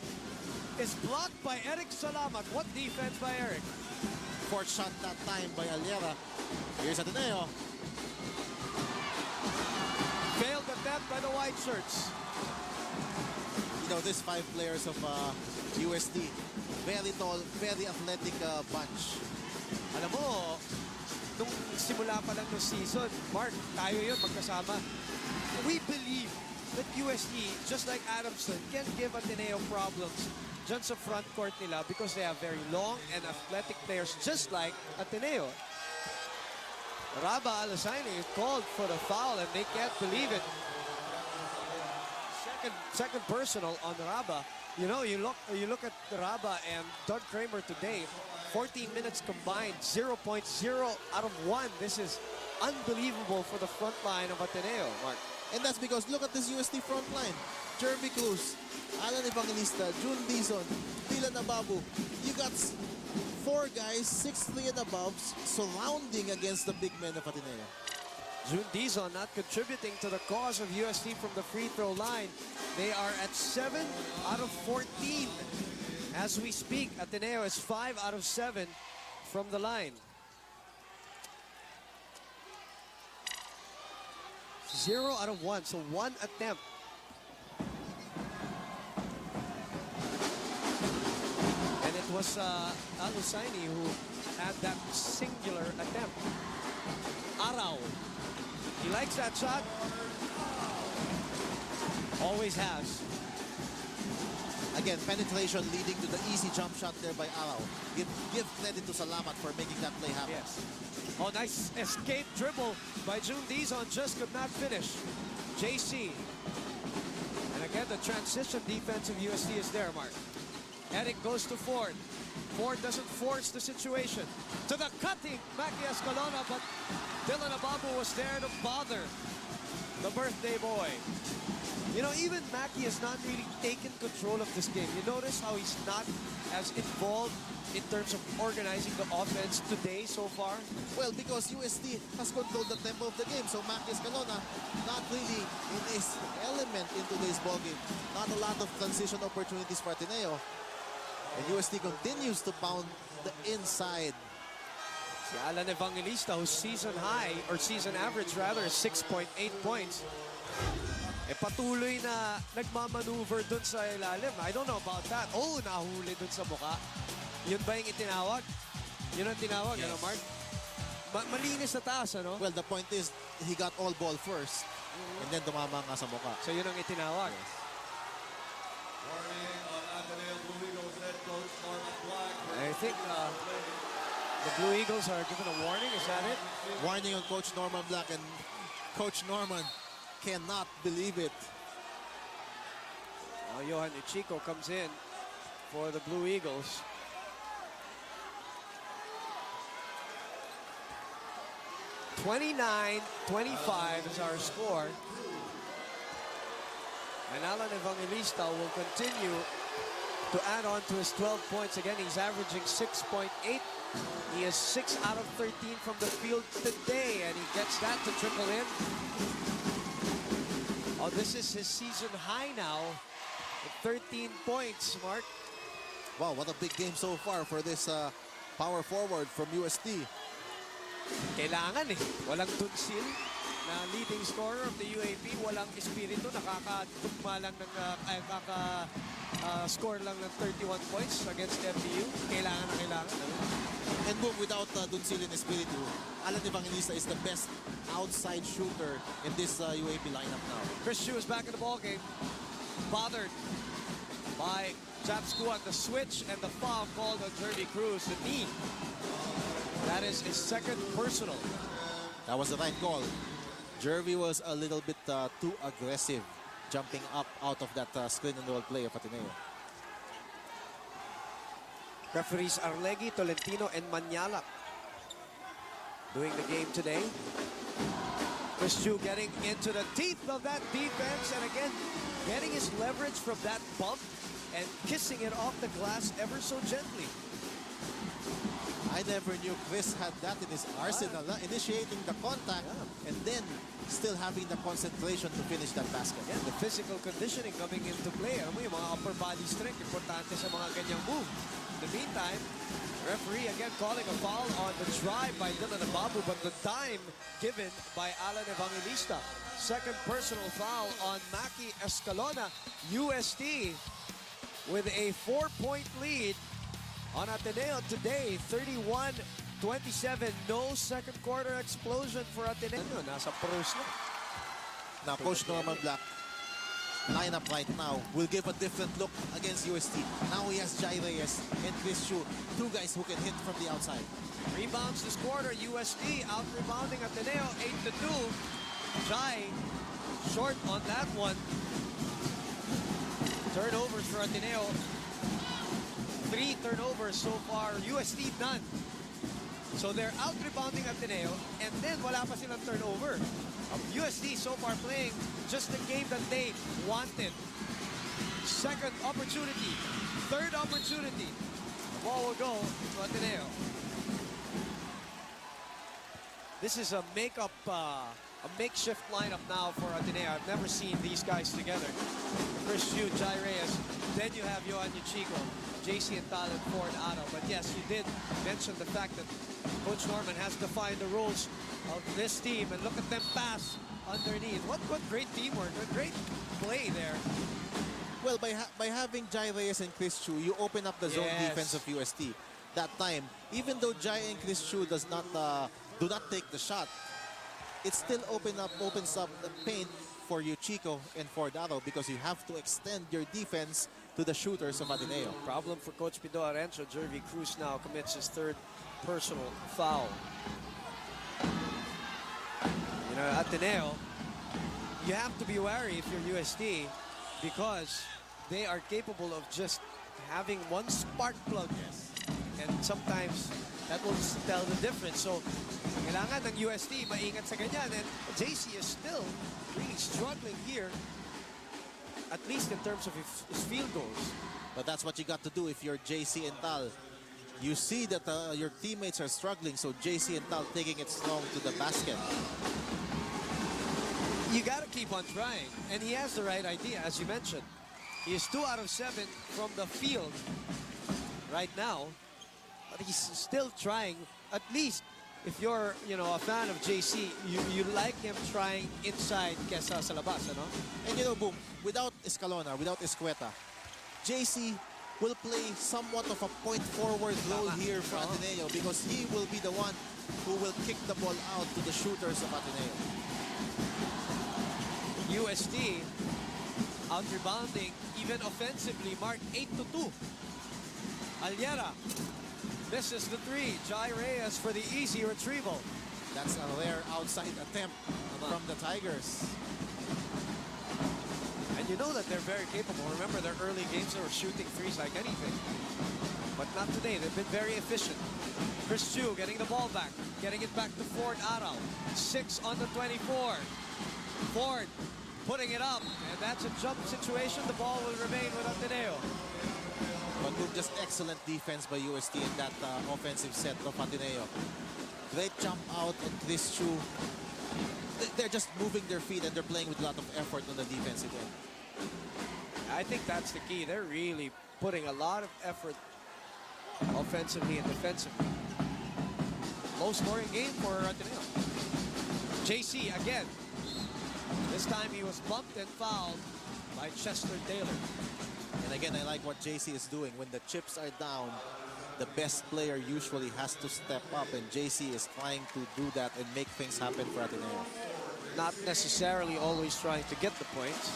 S1: is blocked by Eric Salamat. What defense by Eric?
S2: Fourth shot that time by Aliera. Here's Ateneo.
S1: Failed attempt by the white shirts.
S2: You know, these 5 players of UST, very tall, very athletic bunch.
S1: Alam mo, nung simula pa lang ng season, Mark, tayo yun magkasama. We believe that UST, just like Adamson, can give Ateneo problems dyan sa front court nila because they have very long and athletic players just like Ateneo. Raba Alassani is called for the foul and they can't believe it. Second personal on Raba. You know, you look at Raba and Doug Kramer today, 14 minutes combined, 0.0 out of 1. This is unbelievable for the front line of Ateneo, Mark.
S2: And that's because look at this UST front line. Jervy Cruz, Alan Evangelista, Jun Dizon, Dylan Ababou. You got 4 guys, 6'3" and above, surrounding against the big men of Ateneo.
S1: Jun Dizon not contributing to the cause of UST from the free throw line. They are at 7 out of 14. As we speak, Ateneo is 5 out of 7 from the line. 0 out of 1, so 1 attempt. And it was Alusaini who had that singular attempt. Arau. He likes that shot. Always has.
S2: Again, penetration leading to the easy jump shot there by Arau. Give credit to Salamat for making that play happen.
S1: Yes. Oh, nice escape dribble by Jun Dizon, just could not finish. JC. And again, the transition defense of UST is there, Mark. Eric goes to Ford. Ford doesn't force the situation. To the cutting, Mackie Escalona, but Dylan Ababou was there to bother the birthday boy. You know, even Mackie has not really taken control of this game. You notice how he's not as involved in terms of organizing the offense today so far?
S2: Well, because UST has controlled the tempo of the game. So Mackie Escalona not really in his element in today's ballgame. Not a lot of transition opportunities for Ateneo. And UST continues to pound the inside.
S1: Si Alan Evangelista, whose season high, or season average rather, is 6.8 points. Eh patuloy na nagmamaneuver dun sa ilalim. I don't know about that. Oh, nahuli dun sa mukha. Yun ba yung itinawag? Yun ang tinawag, yes. Ano, Mark? Malinis sa taas, ano?
S2: Well, the point is, he got all ball first. And then tumama nga sa mukha.
S1: So yun ang itinawag. Yes. I think the Blue Eagles are given a warning. Is that it?
S2: Warning on Coach Norman Black, and Coach Norman cannot believe it.
S1: Now Johan Ichico comes in for the Blue Eagles. (29-25) is our score. And Alan Evangelista will continue to add on to his 12 points. Again, he's averaging 6.8. He is 6 out of 13 from the field today, and he gets that to trickle in. Oh, this is his season high now, with 13 points, Mark.
S2: Wow, what a big game so far for this power forward from UST.
S1: Kailangan eh. Walang tunsil na leading scorer of the UAAP. Walang espiritu. Nakakatugma lang ng score lang ng 31 points against FDU. Kailangan na kailangan.
S2: And boom, without Duncil and Espiritu, Alan Evangelista is the best outside shooter in this UAAP lineup now.
S1: Chris Chu is back in the ballgame. Bothered by Japsku on the switch and the foul called on Jervy Cruz. The knee. That is his second personal.
S2: That was the right call. Jervy was a little bit too aggressive, jumping up out of that screen and roll play of Ateneo.
S1: Referees Arlegui, Tolentino, and Manyala doing the game today. Chris Chu getting into the teeth of that defense, and again, getting his leverage from that bump and kissing it off the glass ever so gently.
S2: I never knew Chris had that in his arsenal, initiating the contact and then still having the concentration to finish that basket.
S1: Yeah, the physical conditioning coming into play. Alam mo, yung mga upper body strength, importante sa mga ganyang move. In the meantime, referee again calling a foul on the drive by Dylan Ababou, but the time given by Alan Evangelista. Second personal foul on Mackie Escalona. UST with a 4-point lead on Ateneo today, 31-27. No second quarter explosion for Ateneo. Nasa pros na.
S2: Now, Coach Norman Black lineup right now will give a different look against UST. Now he has Jai Reyes and Chris Chu, two guys who can hit from the outside.
S1: Rebounds this quarter. UST out rebounding Ateneo 8-2. Jai short on that one. Turnovers for Ateneo. 3 turnovers so far. UST none. So they're out rebounding Ateneo and then wala pa silang turnover. UST so far playing just the game that they wanted. Second opportunity. Third opportunity. The ball will go to Ateneo. This is a makeshift lineup now for Ateneo. I've never seen these guys together. Chris Chu, Jai Reyes, then you have Yohan Yuchiko, JC Intal, and Ford Otto. But yes, you did mention the fact that Coach Norman has defined the rules of this team, and look at them pass underneath. What great teamwork, what great play there.
S2: Well, by having Jai Reyes and Chris Chu, you open up the zone defense of UST. That time, even though Jai and Chris Chu do not take the shot, it still opens up the paint for Yuchiko and for Daro, because you have to extend your defense to the shooters of Ateneo.
S1: Problem for Coach Pido Arencio. Jervy Cruz now commits his third personal foul. You know, Ateneo, you have to be wary if you're UST, because they are capable of just having one spark plug.
S2: Yes.
S1: And sometimes that will tell the difference. So, kailangan ng UST maingat sa ganyan. And JC is still really struggling here, at least in terms of his field goals.
S2: But that's what you got to do if you're JC and Tal. You see that your teammates are struggling, so JC and Tal taking it strong to the basket.
S1: You got to keep on trying. And he has the right idea, as you mentioned. He is 2 out of 7 from the field right now. But he's still trying. At least, if you're, a fan of JC, you like him trying inside kesa sa labas, ano?
S2: And boom, without Escalona, without Escueta, JC will play somewhat of a point forward role here for Ateneo, because he will be the one who will kick the ball out to the shooters of Ateneo.
S1: UST out rebounding, even offensively, marked 8-2. Aliera misses the 3. Jai Reyes for the easy retrieval.
S2: That's a rare outside attempt from the Tigers.
S1: And you know that they're very capable. Remember their early games, they were shooting threes like anything. But not today. They've been very efficient. Chris Chu getting the ball back. Getting it back to Ford Aral. 6 on the 24. Ford putting it up. And that's a jump situation. The ball will remain with Ateneo.
S2: But with just excellent defense by UST in that offensive set of Ateneo. Great jump out on Chris Chu. They're just moving their feet and they're playing with a lot of effort on the defensive end.
S1: I think that's the key. They're really putting a lot of effort offensively and defensively. Low scoring game for Ateneo. JC again. This time he was bumped and fouled by Chester Taylor.
S2: And again, I like what JC is doing. When the chips are down, the best player usually has to step up, and JC is trying to do that and make things happen for Ateneo.
S1: Not necessarily always trying to get the points,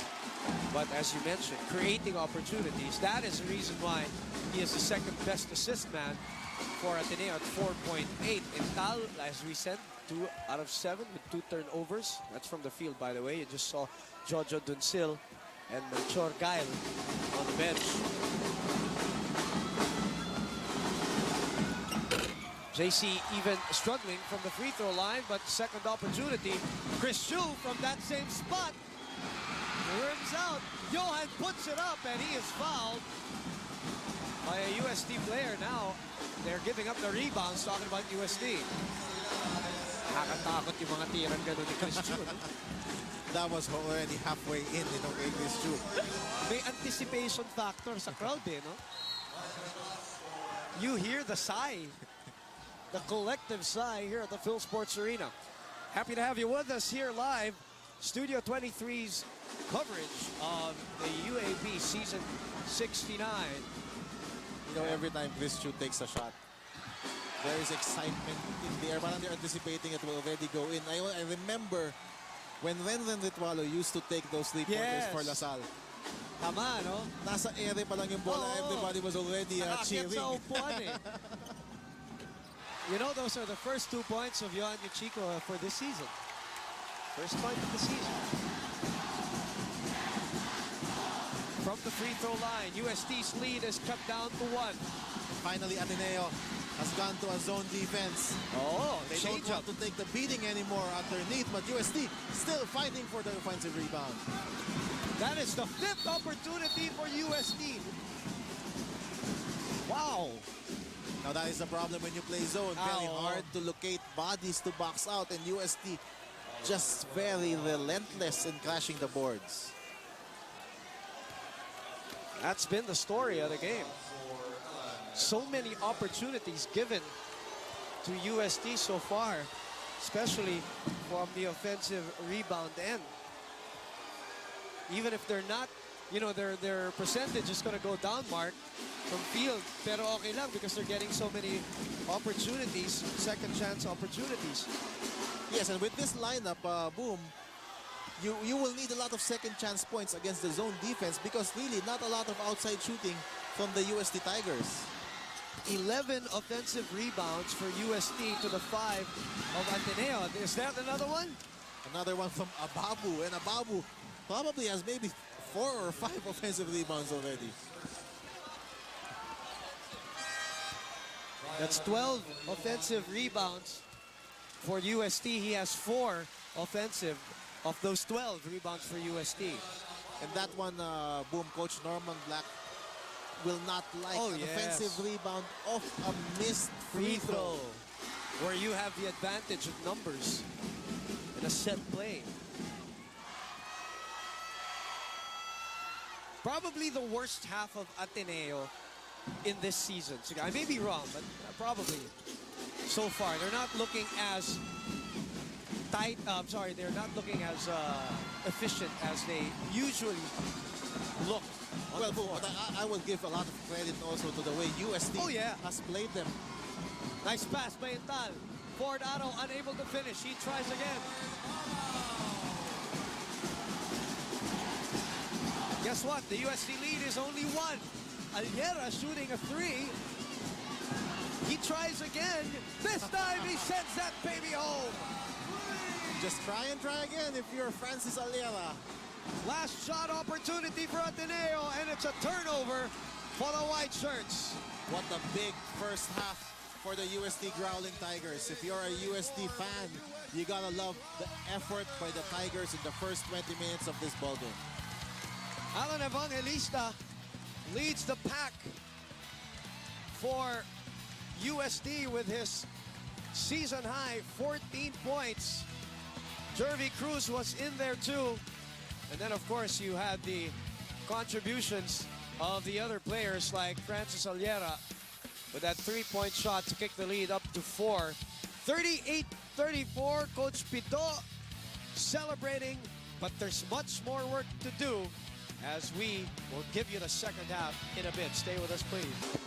S1: but as you mentioned, creating opportunities. That is the reason why he is the second best assist man for Ateneo at 4.8. Intal, as we said, 2 out of 7 with 2 turnovers. That's from the field, by the way. You just saw Jojo Duncil and Melchor Gail on the bench. JC even struggling from the free throw line, but second opportunity. Chris Chu from that same spot. Rims out. Yohan puts it up, and he is fouled by a UST player. Now they're giving up the rebounds, talking about UST. Nakakatakot yung mga tiran ganun ni Chris Chu.
S2: That was already halfway in, Chris Chu.
S1: May anticipation factor sa crowd, no? You hear the sigh. The collective sigh here at the Phil Sports Arena. Happy to have you with us here live. Studio 23's coverage of the UAAP Season 69.
S2: Every time Chris Chu takes a shot, there is excitement in the air. Parang they're anticipating it will already go in. I remember when Renren Ritualo used to take those 3 pointers
S1: Yes.
S2: for Lasal,
S1: Tama, no?
S2: nasa ere pa lang yung bola,
S1: Oo.
S2: everybody was already
S1: Nakaakyat
S2: cheering.
S1: sa upuan eh. You know, those are the first 2 points of Yohan Yuchiko for this season. First point of the season. From the free throw line, UST's lead is cut down to 1.
S2: Finally, Ateneo has gone to a zone defense.
S1: Oh,
S2: They don't want to take the beating anymore underneath, but UST still fighting for the offensive rebound.
S1: That is the 5th opportunity for UST. Wow.
S2: Now that is the problem when you play zone. Very
S1: Ow.
S2: hard to locate bodies to box out, and UST just very relentless in crashing the boards.
S1: That's been the story of the game. So many opportunities given to UST so far, especially from the offensive rebound end. Even if they're not, you know, their percentage is going to go down, Mark, from field. Pero okay lang because they're getting so many opportunities, second chance opportunities.
S2: Yes, and with this lineup, Boom, you will need a lot of second chance points against the zone defense because really not a lot of outside shooting from the UST Tigers.
S1: 11 offensive rebounds for UST to the 5 of Ateneo. Is that another one?
S2: Another one from Ababou, and Ababou probably has maybe 4 or 5 offensive rebounds already.
S1: That's 12 offensive rebounds for UST. He has 4 offensive of those 12 rebounds for UST.
S2: And that one, Boom, Coach Norman Black will not like
S1: Oh,
S2: an
S1: yes.
S2: offensive rebound off a missed free throw.
S1: where you have the advantage of numbers in a set play. Probably the worst half of Ateneo in this season. So I may be wrong, but probably so far. They're not looking as tight. They're not looking as efficient as they usually look.
S2: Well, but I will give a lot of credit also to the way UST has played them.
S1: Nice pass by Intal. Ford Otto unable to finish. He tries again. Guess what? The UST lead is only 1. Alliera shooting a 3. He tries again. This time he sends that baby home.
S2: Just try and try again if you're Francis Alliera.
S1: Last shot opportunity for Ateneo, and it's a turnover for the white shirts.
S2: What a big first half for the UST Growling Tigers. If you're a UST fan, you gotta love the effort by the Tigers in the first 20 minutes of this ballgame.
S1: Alan Evangelista leads the pack for UST with his season high 14 points. Jervy Cruz was in there too. And then, of course, you had the contributions of the other players like Francis Alliera with that three-point shot to kick the lead up to 4. 38-34, Coach Pito celebrating, but there's much more work to do as we will give you the second half in a bit. Stay with us, please.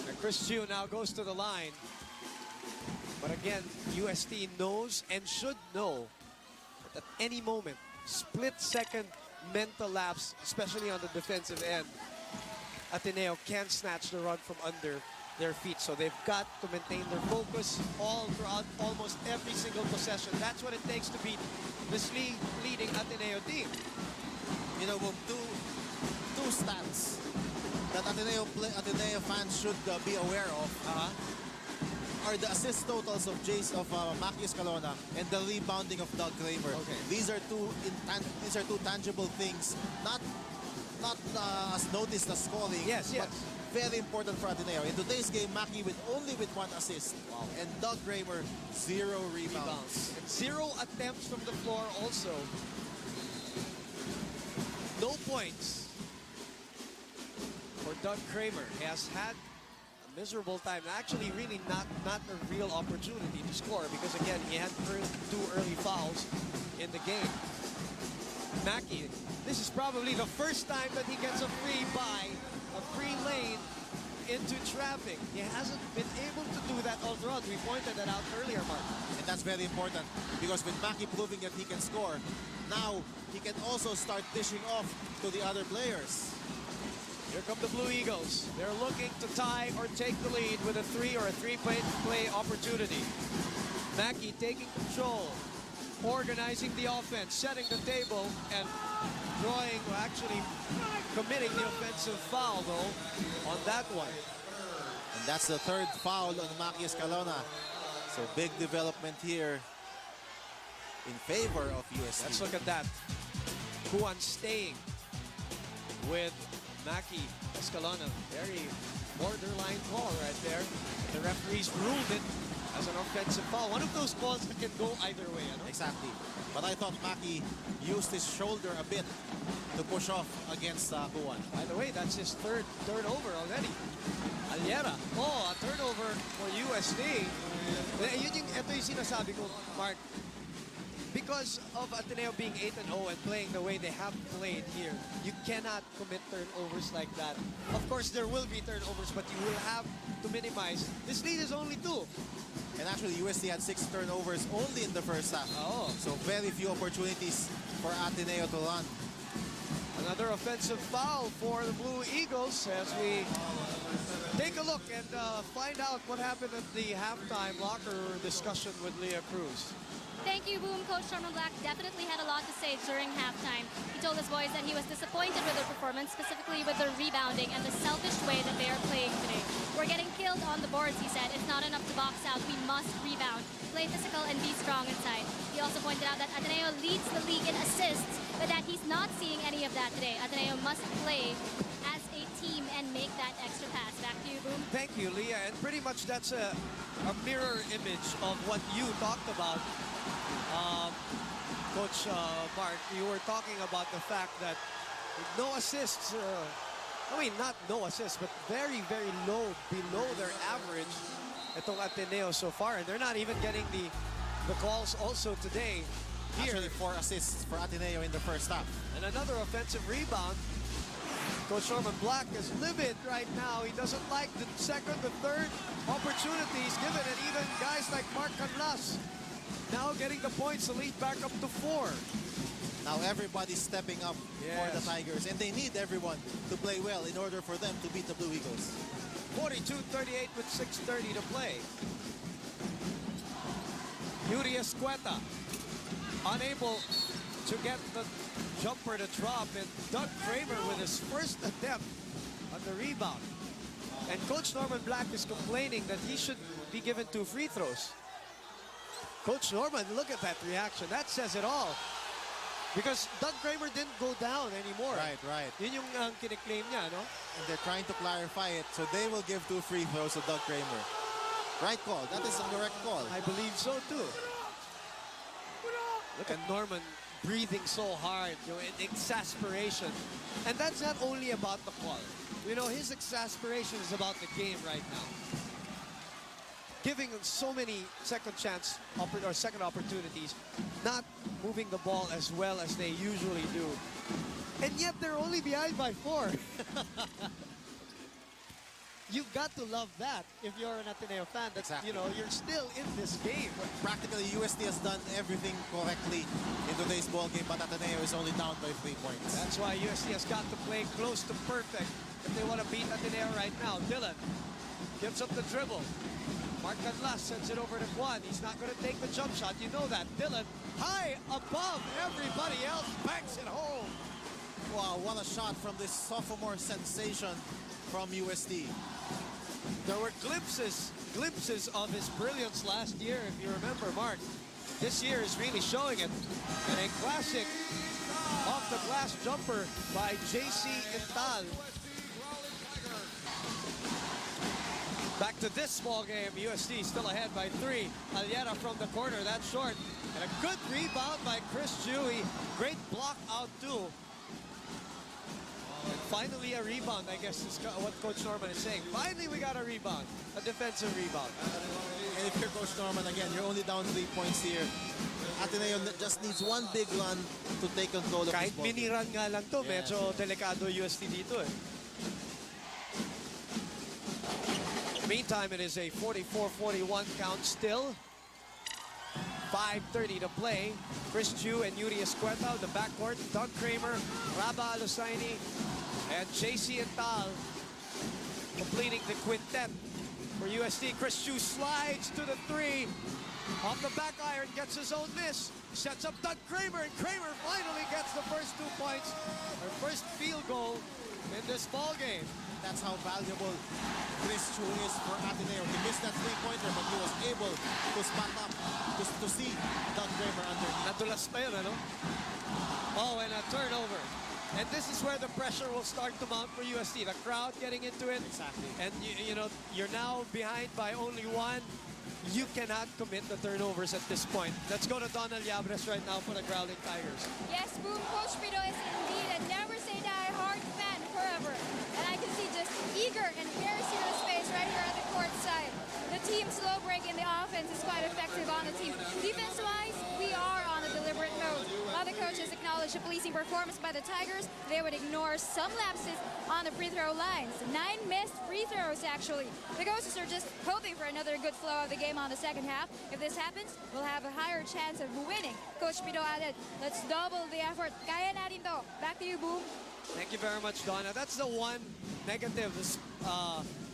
S1: And Chris Chiu now goes to the line. But again, UST knows and should know at any moment, split-second mental lapse, especially on the defensive end, Ateneo can snatch the rug from under their feet. So they've got to maintain their focus all throughout almost every single possession. That's what it takes to beat this leading Ateneo team.
S2: You know, two stats that Ateneo fans should be aware of are the assist totals of Maki Escalona and the rebounding of Doug Kramer.
S1: Okay.
S2: These are two tangible things, not as noticed as scoring.
S1: Yes.
S2: But very important for Ateneo. In today's game, Maki only with 1 assist.
S1: Wow.
S2: And Doug Kramer, 0 rebounds.
S1: And 0 attempts from the floor also. No points for Doug Kramer. He has had a miserable time. Actually, really not a real opportunity to score because, again, he had 2 early fouls in the game. Maki, this is probably the first time that he gets a free lane into traffic. He hasn't been able to do that all throughout. We pointed that out earlier, Mark.
S2: And that's very important because with Maki proving that he can score, now he can also start dishing off to the other players.
S1: Here come the Blue Eagles. They're looking to tie or take the lead with a three-play opportunity. Maki taking control, organizing the offense, setting the table, and actually committing the offensive foul, though, on that one.
S2: And that's the third foul on Maki Escalona. So big development here in favor of UST.
S1: Let's look at that. Juan staying with Maki Escalona. Very borderline call right there. The referees ruled it as an offensive foul. One of those calls that can go either way.
S2: Exactly. But I thought Maki used his shoulder a bit to push off against Juan.
S1: By the way, that's his third turnover already. Aliera. Oh, a turnover for USD. Ito yung sinasabi ko, Mark. Because of Ateneo being 8-0 and playing the way they have played here, you cannot commit turnovers like that. Of course, there will be turnovers, but you will have to minimize. This lead is only 2.
S2: And actually, UST had 6 turnovers only in the first half.
S1: Oh.
S2: So very few opportunities for Ateneo to run.
S1: Another offensive foul for the Blue Eagles as we take a look and find out what happened at the halftime locker discussion with Leah Cruz.
S3: Thank you, Boom. Coach Norman Black definitely had a lot to say during halftime. He told his boys that he was disappointed with their performance, specifically with their rebounding and the selfish way that they are playing today. We're getting killed on the boards, he said. It's not enough to box out. We must rebound, play physical, and be strong inside. He also pointed out that Ateneo leads the league in assists, but that he's not seeing any of that today. Ateneo must play as a team and make that extra pass. Back to you, Boom.
S1: Thank you, Leah. And pretty much that's a mirror image of what you talked about. Coach Mark, you were talking about the fact that no assists, I mean, not no assists, but very, very low, below their average itong Ateneo so far. And they're not even getting the calls also today. Here,
S2: Actually, 4 assists for Ateneo in the first half.
S1: and another offensive rebound. Coach Norman Black is livid right now. He doesn't like the second, the third opportunities given, and even guys like Mark Canlas now getting the points to lead back up to 4.
S2: Now everybody's stepping up for the Tigers, and they need everyone to play well in order for them to beat the Blue Eagles.
S1: 42-38 with 6:30 to play. Yuri Escueta unable to get the jumper to drop, and Doug Kramer with his first attempt on the rebound. And Coach Norman Black is complaining that he should be given 2 free throws. Coach Norman, look at that reaction. That says it all. Because Doug Kramer didn't go down anymore.
S2: Right.
S1: Yun yung kiniklaim niya, no?
S2: And they're trying to clarify it, so they will give 2 free throws to Doug Kramer. Right call. That is a correct call.
S1: I believe so, too. Look at Norman breathing so hard, you know, in exasperation. And that's not only about the call. You know, his exasperation is about the game right now. Giving them so many second opportunities, not moving the ball as well as they usually do. And yet they're only behind by 4. You've got to love that if you're an Ateneo fan. That,
S2: Exactly.
S1: you know, you're still in this game.
S2: Practically, UST has done everything correctly in today's ball game, but Ateneo is only down by 3 points.
S1: That's why UST has got to play close to perfect if they want to beat Ateneo right now. Dylan gives up the dribble. Mark Canlas sends it over to Juan. He's not going to take the jump shot. You know that. Dylan, high above everybody else, banks it home.
S2: Wow, what a shot from this sophomore sensation from UST.
S1: There were glimpses of his brilliance last year, if you remember, Mark. This year is really showing it. And a classic off-the-glass jumper by JC Intal. Back to this small game. UST still ahead by 3. Aliera from the corner, that's short. And a good rebound by Chris Dewey. Great block out too. And finally a rebound, I guess is what Coach Norman is saying. Finally we got a rebound, a defensive rebound.
S2: And if you're Coach Norman, again, you're only down 3 points here. Ateneo just needs one big run to take control of
S1: Kahit
S2: this ball
S1: mini
S2: game.
S1: run nga lang to,
S2: Yes.
S1: medyo delikado UST dito eh. meantime, it is a 44-41 count still. 5:30 to play. Chris Chu and Yuri Escueta, the backcourt. Doug Kramer, Raba Alusaini, and JC Intal completing the quintet for UST. Chris Chu slides to the three. Off the back iron, gets his own miss. Sets up Doug Kramer, and Kramer finally gets the first 2 points. Her first field goal in this ball game.
S2: That's how valuable Chris Chu is for Ateneo. He missed that three-pointer, but he was able to spot up, to see Doug Kramer underneath.
S1: Nadulas pa yun, ano? Oh, and a turnover. And this is where the pressure will start to mount for UST. The crowd getting into it.
S2: Exactly.
S1: And, you know, you're now behind by only one. You cannot commit the turnovers at this point. Let's go to Donald Yabres right now for the Growling Tigers.
S4: Yes, Boom, Coach Pido is indeed a never say die hard fan forever. And I can see just eager and very serious face right here at the court side. The team's slow break in the offense is quite effective on the team. Defense-wise, we are on a deliberate mode. While the coaches acknowledge a pleasing performance by the Tigers, they would ignore some lapses on the free throw lines. 9 missed free throws, actually. The coaches are just hoping for another good flow of the game on the second half. If this happens, we'll have a higher chance of winning. Coach Pido added, let's double the effort. Kaya natin to. Back to you, Boom.
S1: Thank you very much, Donna. That's the one negative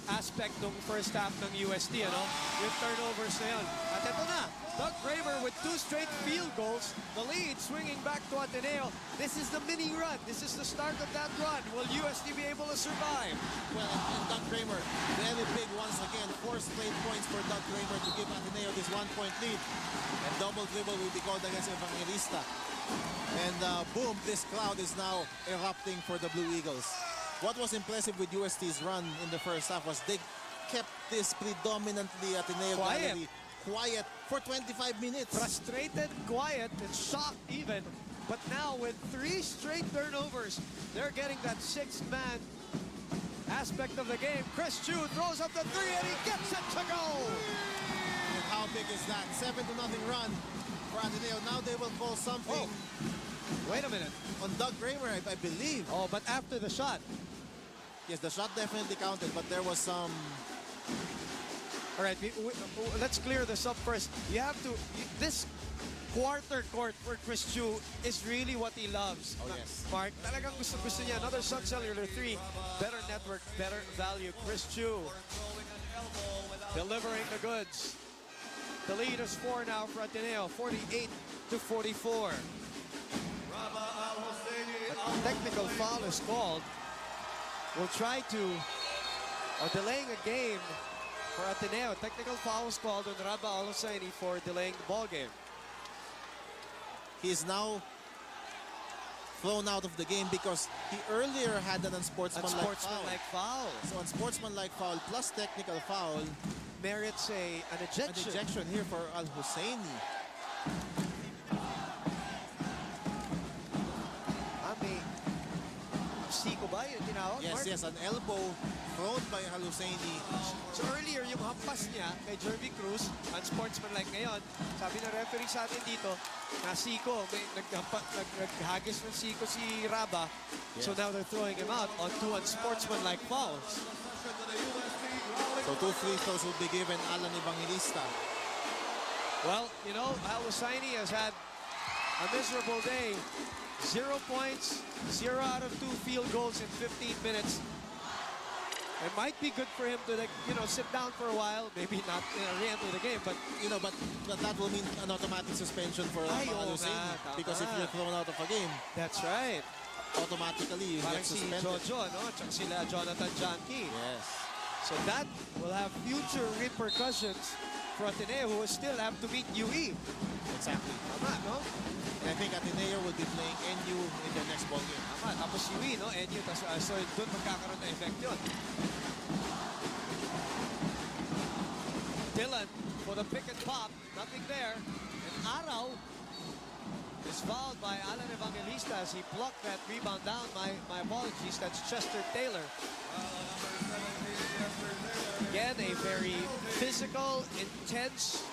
S1: aspect ng first half ng UST, ano? Yung turnovers na yun. At ito na, Doug Kramer with 2 straight field goals. The lead swinging back to Ateneo. This is the mini run. This is the start of that run. Will UST be able to survive?
S2: Well, and Doug Kramer, very big once again. 4 straight points for Doug Kramer to give Ateneo this 1-point lead. And double dribble will be called against Evangelista. And boom, this crowd is now erupting for the Blue Eagles. What was impressive with UST's run in the first half was they kept this predominantly Ateneo gallery quiet for 25 minutes.
S1: Frustrated, quiet, and shocked even. But now with 3 straight turnovers, they're getting that 6-man aspect of the game. Chris Chu throws up the 3 and he gets it to go.
S2: And how big is that? 7-0 run for Ateneo. Now they will call something.
S1: Wait a minute.
S2: On Doug Kramer, I believe.
S1: Oh, but after the shot.
S2: Yes, the shot definitely counted, but there was some...
S1: All right, let's clear this up first. You have to... This quarter court for Chris Chu is really what he loves.
S2: Oh, yes.
S1: Mark, talagang gusto niya. Another shot cellular 3. Better network, better value. Chris Chu delivering the goods. The lead is 4 now for Ateneo, 48-44. A technical foul is called. We'll try to, delaying a game for Ateneo. Technical foul was called on Raba Alusaini for delaying the ball game.
S2: He is now thrown out of the game because he earlier had an unsportsmanlike foul. So unsportsmanlike foul plus technical foul
S1: Merits an ejection.
S2: An ejection here for Al-Husseini.
S1: Siko ba yung tinawag?
S2: Yes,
S1: Mark?
S2: yes, an elbow thrown by Al-Husseini.
S1: So earlier, yung hampas niya kay Jervy Cruz, unsportsmanlike ngayon, sabi ng referee sa atin dito, na Siko, may naghagis ng Siko si Raba. Yes. So now they're throwing him out on 2 unsportsmanlike fouls.
S2: So 2 free throws will be given Alan Evangelista.
S1: Well, you know, Al-Husseini has had a miserable day. 0 points, 0 out of 2 field goals in 15 minutes. It might be good for him to, sit down for a while, maybe not re-enter the game, but
S2: but that will mean an automatic suspension for Al-Husseini because if you're thrown out of a game,
S1: that's right.
S2: Automatically you get suspended.
S1: Si Jojo, no? Tsaka sila Jonathan Janky.
S2: Yes.
S1: So that will have future repercussions for Ateneo, who will still have to meet UE.
S2: Exactly.
S1: Tama, no?
S2: And I think Ateneo will be playing NU in their next ball game.
S1: Tama, tapos UE, no? NU, so doon magkakaroon na effect yun. Dylan for the pick and pop, nothing there. And Araw is fouled by Alan Evangelista as he blocked that rebound down. My apologies, that's Chester Taylor. Again, a very physical, intense,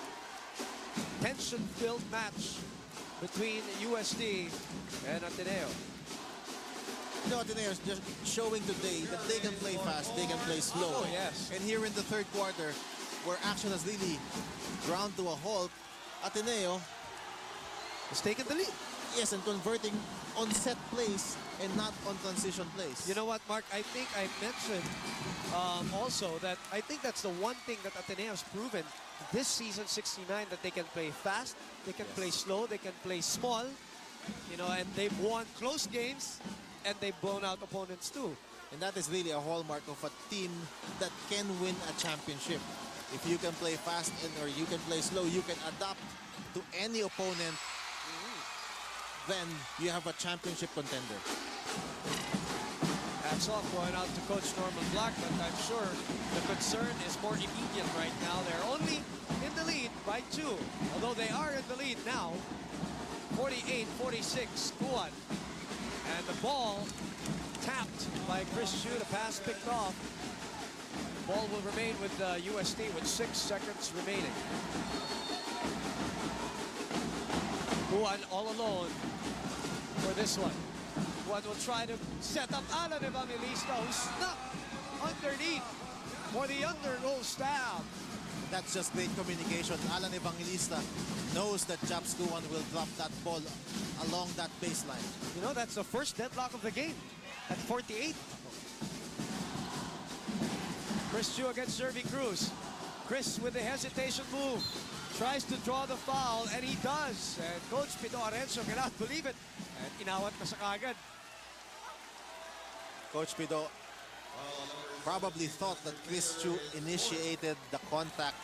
S1: tension-filled match between UST and Ateneo.
S2: No, Ateneo is just showing today that they can play fast, they can play slow.
S1: Oh, yes.
S2: And here in the third quarter, where action has really ground to a halt, Ateneo,
S1: He's taken the lead.
S2: yes, and converting on set plays and not on transition plays.
S1: You know what, Mark? I think I mentioned also that I think that's the one thing that Ateneo has proven this season 69, that they can play fast, they can play slow, they can play small, you know, and they've won close games and they've blown out opponents too.
S2: And that is really a hallmark of a team that can win a championship. If you can play fast or you can play slow, you can adapt to any opponent, then you have a championship contender.
S1: Hats off going out to Coach Norman Black, but I'm sure the concern is more immediate right now. They're only in the lead by 2, although they are in the lead now. 48-46, Skuan. And the ball tapped by Chris Chu. The pass picked off. Ball will remain with UST with 6 seconds remaining. Skuan all alone for this one. Skuan will try to set up Alan Evangelista, who snuck underneath for the under-roll stab.
S2: That's just great communication. Alan Evangelista knows that Japs Skuan will drop that ball along that baseline.
S1: You know, that's the first deadlock of the game at 48. Chris Chu against Jervy Cruz. Chris with the hesitation move. Tries to draw the foul, and he does. And Coach Pito Arencio cannot believe it. And inawat na sa kagad.
S2: Coach Pido probably thought that Chris Chu initiated the contact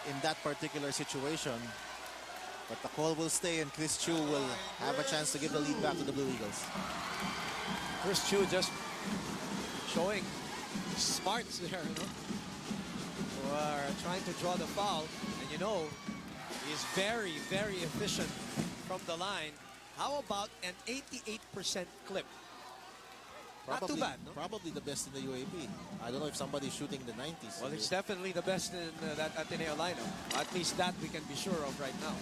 S2: in that particular situation. But the call will stay, and Chris Chu will have a chance to give the lead back to the Blue Eagles.
S1: Chris Chu just showing smarts there, you know. Who are trying to draw the foul. And you know, he's very, very efficient from the line. How about an 88% clip? Not too bad, no?
S2: Probably the best in the UAP. I don't know if somebody's shooting the 90s.
S1: Well, it's definitely the best in that Ateneo lineup. At least that we can be sure of right now.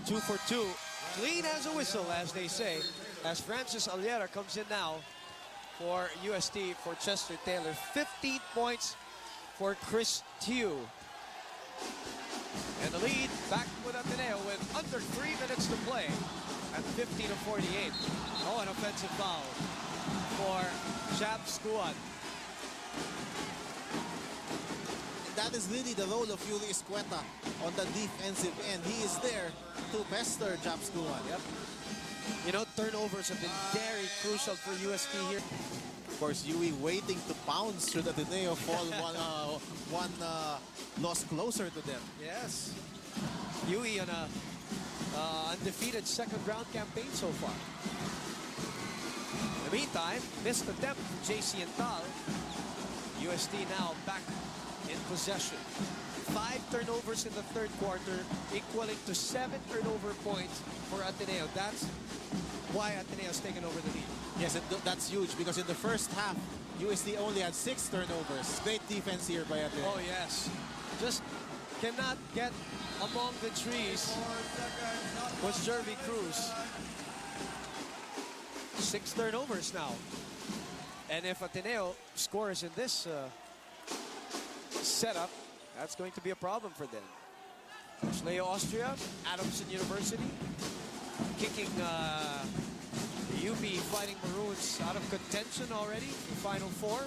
S1: 2 for 2. Clean as a whistle, as they say, as Francis Aliera comes in now for UST for Chester Taylor. 15 points for Chris Tew. And the lead back with Ateneo with under 3 minutes to play at 50-48. Oh, an offensive foul for Japs Skuan.
S2: That is really the role of Yuri Escueta on the defensive end. He is there to pester Japs Skuan.
S1: Yep. You know, turnovers have been very crucial for UST here.
S2: Of course, Yui waiting to pounce should Ateneo fall one loss closer to them.
S1: Yes. Yui on a undefeated second round campaign so far. In the meantime, missed attempt from JC Intal. UST now back in possession. 5 turnovers in the third quarter, equaling to 7 turnover points for Ateneo. That's why Ateneo's taken over the lead.
S2: Yes, that's huge because in the first half, UST only had 6 turnovers. Great defense here by Ateneo.
S1: Oh, yes. Just cannot get among the trees was Jervy Cruz. 6 turnovers now. And if Ateneo scores in this setup, that's going to be a problem for them. Leo Austria, Adamson University, kicking the UP Fighting Maroons out of contention already in Final Four.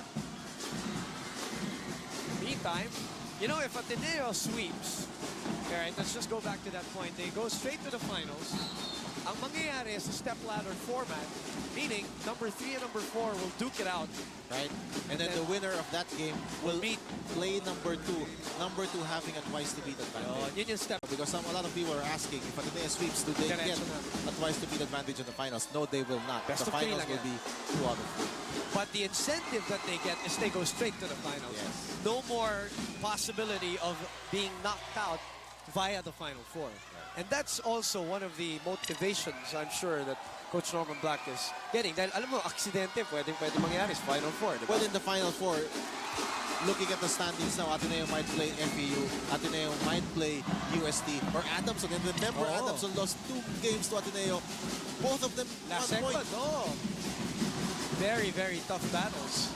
S1: Meantime, you know, if Ateneo sweeps, all right, let's just go back to that point. They go straight to the finals. Ang mangyayari is a step-ladder format, meaning number 3 and number 4 will duke it out.
S2: Right? And then the winner of that game will play number 2. Number 2 having a twice-to-beat advantage.
S1: Yun yung step.
S2: Because a lot of people are asking, if Ateneo sweeps, do they get a twice-to-beat advantage in the finals? No, they will not.
S1: Best
S2: the
S1: of 3
S2: finals will be 2 out of 3.
S1: But the incentive that they get is they go straight to the finals.
S2: Yes.
S1: No more possibility of being knocked out via the Final Four. And that's also one of the motivations, I'm sure, that Coach Norman Black is getting. Dahil alam mo, aksidente, pwede mangyari sa Final Four. Diba?
S2: Well, in the Final Four, looking at the standings now, Ateneo might play FEU, Ateneo might play UST, or Adamson. And remember, Adamson lost 2 games to Ateneo. Both of them
S1: Last
S2: 1 point.
S1: Very, very tough battles.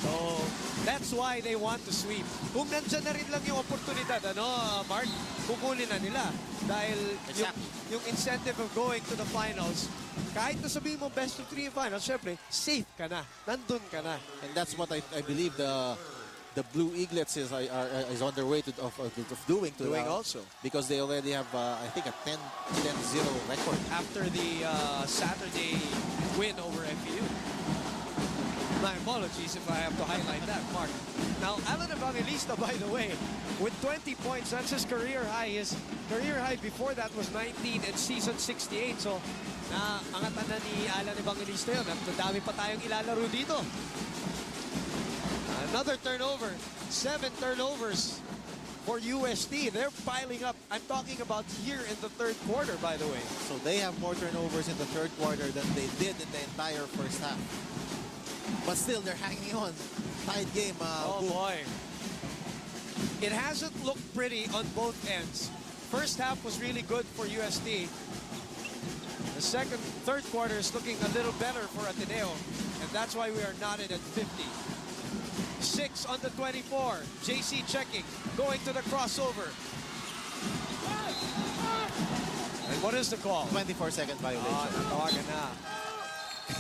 S1: So, that's why they want to sweep. Kung nandyan na rin lang yung oportunidad, Mark, kukunin na nila. Dahil yung incentive of going to the finals, kahit na sabihin mo best of 3 finals, syempre, safe ka na. Nandun ka na.
S2: And that's what I believe the Blue Eaglets is on their way of doing
S1: also.
S2: Because they already have, I think, a 10-0 record.
S1: After the Saturday win over FEU. My apologies if I have to highlight that, Mark. Now, Alan Evangelista, by the way, with 20 points, that's his career high. His career high before that was 19 in season 68. So, angatan na ni Alan Evangelista yun. At dami pa tayong ilalaro dito. Another turnover. 7 turnovers for UST. They're piling up. I'm talking about here in the third quarter, by the way.
S2: So they have more turnovers in the third quarter than they did in the entire first half. But still, they're hanging on. Tied game.
S1: Boy. It hasn't looked pretty on both ends. First half was really good for UST. The third quarter is looking a little better for Ateneo. And that's why we are knotted at 50. 6 on the 24. JC checking. Going to the crossover. And what is the call?
S2: 24-second violation.
S1: Natawagan na.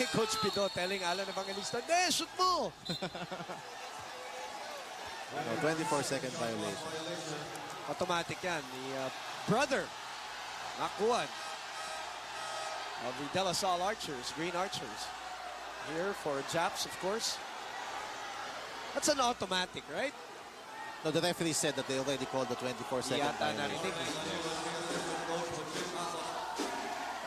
S1: Coach Pido telling Alan Evangelista, shoot mo!
S2: 24-second violation.
S1: Automatic yan. The brother, Nakuan, of the De La Salle Archers, Green Archers. Here for Japs, of course. That's an automatic, right?
S2: No, the referee said that they already called the 24-second violation.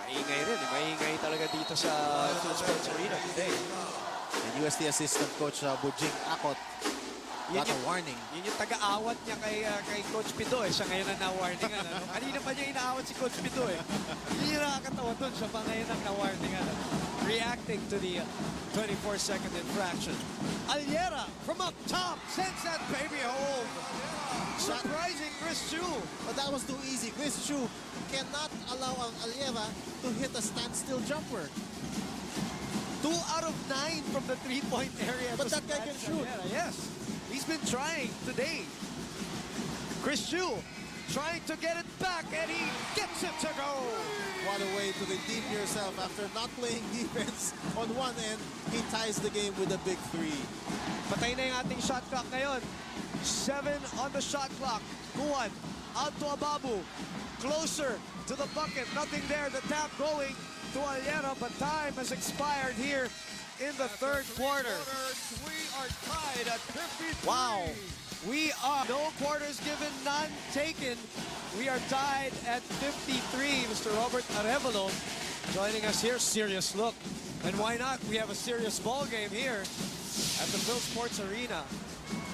S1: Maingay rin. Maingay talaga dito sa Phil Sports Arena today.
S2: And UST assistant coach Bujing Akot got a warning.
S1: Yun yung taga-awat niya kay Coach Pido. Siya ngayon ang na-warningan. Kanina pa niya inaawat si Coach Pido. Yun yung nakakatawa doon. Siya pa ngayon ang na-warningan. Reacting to the 24-second infraction. Aliera from up top sends that baby home. Surprising Chris Chu.
S2: But that was too easy. Chris Chu cannot allow Aliera to hit a standstill jumper.
S1: 2 out of 9 from the 3-point area.
S2: But that guy can shoot.
S1: Yes, he's been trying today. Chris Chu trying to get it back, and he gets it to go.
S2: What a way to redeem yourself after not playing defense on one end. He ties the game with a big 3.
S1: Patay na yung ating shot clock ngayon. 7 on the shot clock. Kuan out to Ababou. Closer to the bucket. Nothing there. The tap going to Aliera, but time has expired here in the third quarter.
S5: We are tied at 53.
S1: Wow. We are no quarters given, none taken. We are tied at 53. Mr. Robert Arevalo joining us here. Serious look. And why not? We have a serious ball game here at the Phil Sports Arena.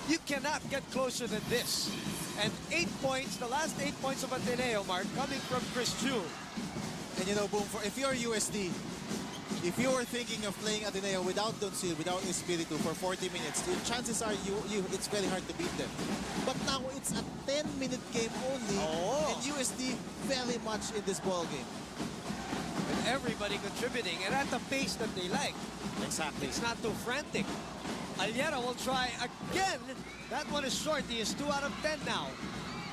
S1: You cannot get closer than this. And 8 points, the last 8 points of Ateneo, Mark, coming from Chris Chu.
S2: And you know, Boom, if you're USD, if you were thinking of playing Ateneo without Doncil, without Espiritu for 40 minutes, the chances are it's very hard to beat them. But now it's a 10-minute game only, and USD very much in this ball game.
S1: And everybody contributing, and at the pace that they like.
S2: Exactly.
S1: It's not too frantic. Aliera will try again. That one is short. He is 2 out of 10 now.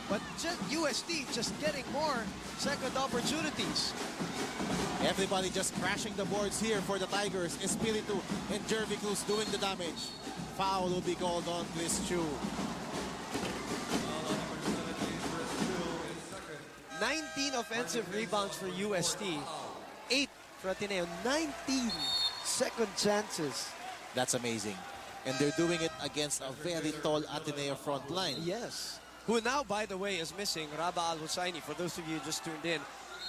S1: But just USD just getting more second opportunities.
S2: Everybody just crashing the boards here for the Tigers. Espiritu and Jervy Cruz doing the damage. Foul will be called on Chris Chu.
S1: 19 offensive rebounds for UST. 8 for Ateneo. 19 second chances.
S2: That's amazing. And they're doing it against a very tall Ateneo front line.
S1: Yes. Who now, by the way, is missing Rabah Al-Hussaini. For those of you who just tuned in,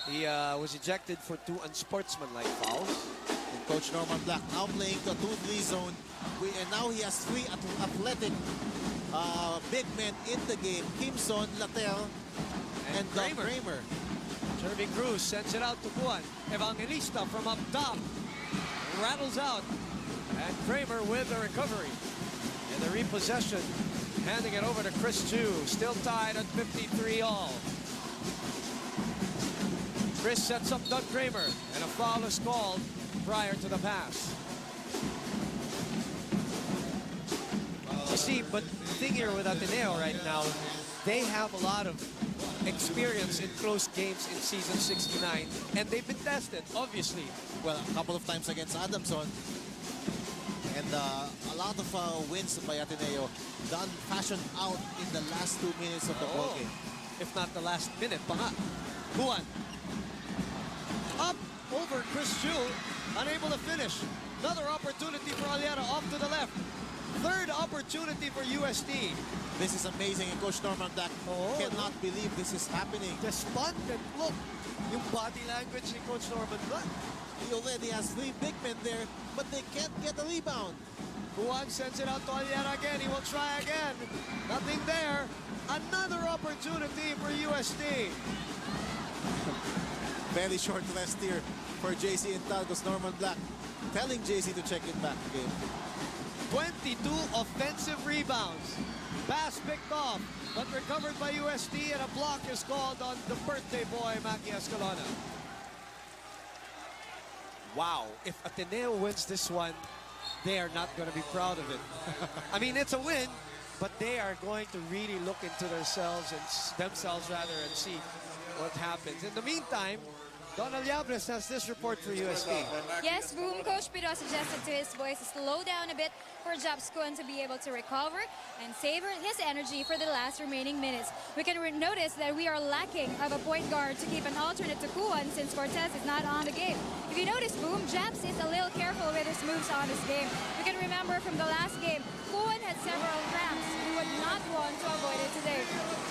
S1: he was ejected for 2 unsportsmanlike fouls.
S2: And Coach Norman Black now playing the 2-3 zone. And now he has 3 athletic big men in the game. Kimson, Latel, and Kramer.
S1: Jervy Cruz sends it out to Juan. Evangelista from up top rattles out. And Kramer with the recovery. And the repossession, handing it over to Chris Chu. Still tied at 53 all. Chris sets up Doug Kramer, and a foul is called prior to the pass. You see, but the thing here with Ateneo right now, they have a lot of experience in close games in season 69, and they've been tested, obviously.
S2: Well, a couple of times against Adamson, and a lot of wins by Ateneo done fashioned out in the last 2 minutes of the ball game.
S1: If not the last minute pa nga. Juan. Up over Chris Chu, unable to finish. Another opportunity for Aliana off to the left. Third opportunity for UST.
S2: This is amazing, and Coach Norman Black cannot believe this is happening.
S1: Despondent look. Yung body language ni Coach Norman Black.
S2: He already has 3 big men there, but they can't get a rebound.
S1: Juan sends it out to Aliana again. He will try again. Nothing there. Another opportunity for UST.
S2: Very short rest here for JC Intal, because Norman Black telling JC to check it back again.
S1: 22 offensive rebounds. Pass picked off, but recovered by UST, and a block is called on the birthday boy, Maki Escalona. Wow, if Ateneo wins this one, they are not going to be proud of it. I mean, it's a win, but they are going to really look into themselves and see what happens. In the meantime, Donald Yabres has this report for UST.
S4: Yes, Boom. Coach Pido suggested to his boys to slow down a bit for Japskun to be able to recover and savor his energy for the last remaining minutes. We can notice that we are lacking of a point guard to keep an alternate to Kuan since Cortez is not on the game. If you notice, Boom, Japs is a little careful with his moves on this game. We can remember from the last game, Kuan had several cramps. He would not want to avoid it today.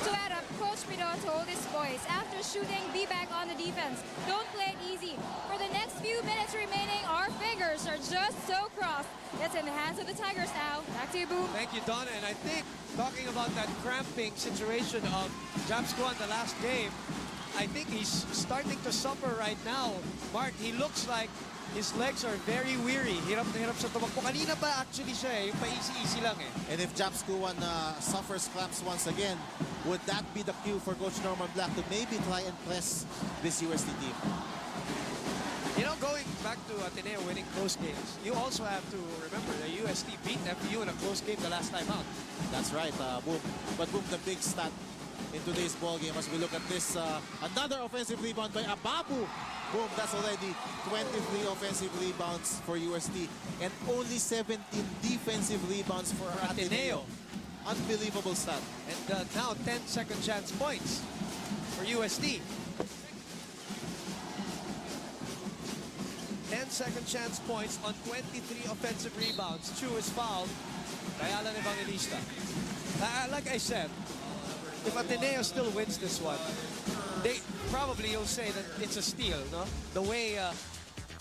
S4: To add up, Coach Pido told his boys, after shooting, be back on the defense. Don't play it easy. For the next few minutes remaining, our fingers are just so crossed. It's in the hands of the Tigers now. Back to you, Boom.
S1: Thank you, Donna. And I think, talking about that cramping situation of Japskun the last game, I think he's starting to suffer right now. Mark, he looks like his legs are very weary. Hirap na hirap sa tumakbo. Kanina pa actually siya eh. Yung pa-easy-easy lang eh.
S2: And if Japskun suffers cramps once again, would that be the cue for Coach Norman Black to maybe try and press this UST team?
S1: You know, going back to Ateneo winning close games, you also have to remember that UST beat FU in a close game the last time out.
S2: That's right, Boom. But Boom, the big stat in today's ball game as we look at this, another offensive rebound by Ababou. Boom, that's already 23 offensive rebounds for UST and only 17 defensive rebounds for Ateneo. Unbelievable stat.
S1: And now 10 second chance points for UST. 10 second chance points on 23 offensive rebounds. Chu is fouled by Alan Evangelista. Like I said, if Ateneo still wins this one, they probably will say that it's a steal, no? The way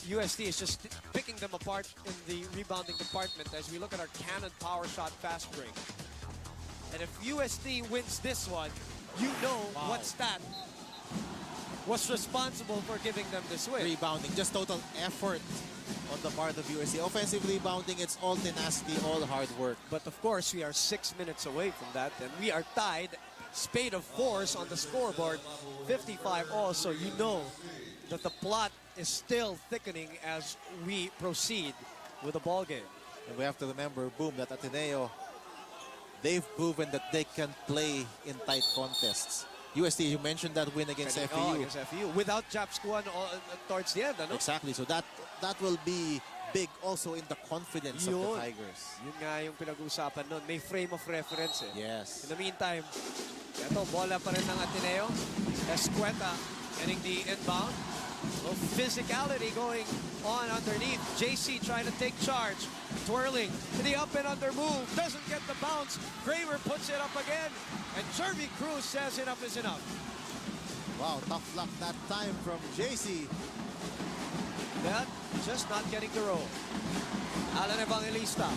S1: UST is just picking them apart in the rebounding department as we look at our cannon power shot fast break. And if UST wins this one, you know what stat was responsible for giving them this win.
S2: Rebounding, just total effort on the part of UST. Offensive rebounding, it's all tenacity, all hard work.
S1: But of course, we are 6 minutes away from that, and we are tied, spade of fours on the scoreboard, 55 all. So you know that the plot is still thickening as we proceed with the ball game.
S2: And we have to remember, Boom, that Ateneo, they've proven that they can play in tight contests. UST, you mentioned that win against FEU.
S1: Against FEU. Without Japskun towards the end, ano?
S2: Exactly. So that will be big also in the confidence of the Tigers.
S1: Yun nga yung pinag-uusapan nun. May frame of reference eh.
S2: Yes.
S1: In the meantime, ito, bola pa rin ng Ateneo. Escueta getting the inbound. Well, physicality going on underneath. JC trying to take charge. Twirling to the up and under move. Doesn't get the bounce. Kramer puts it up again. And Jervy Cruz says enough is enough.
S2: Wow, tough luck that time from JC.
S1: But just not getting the roll. Alan Evangelista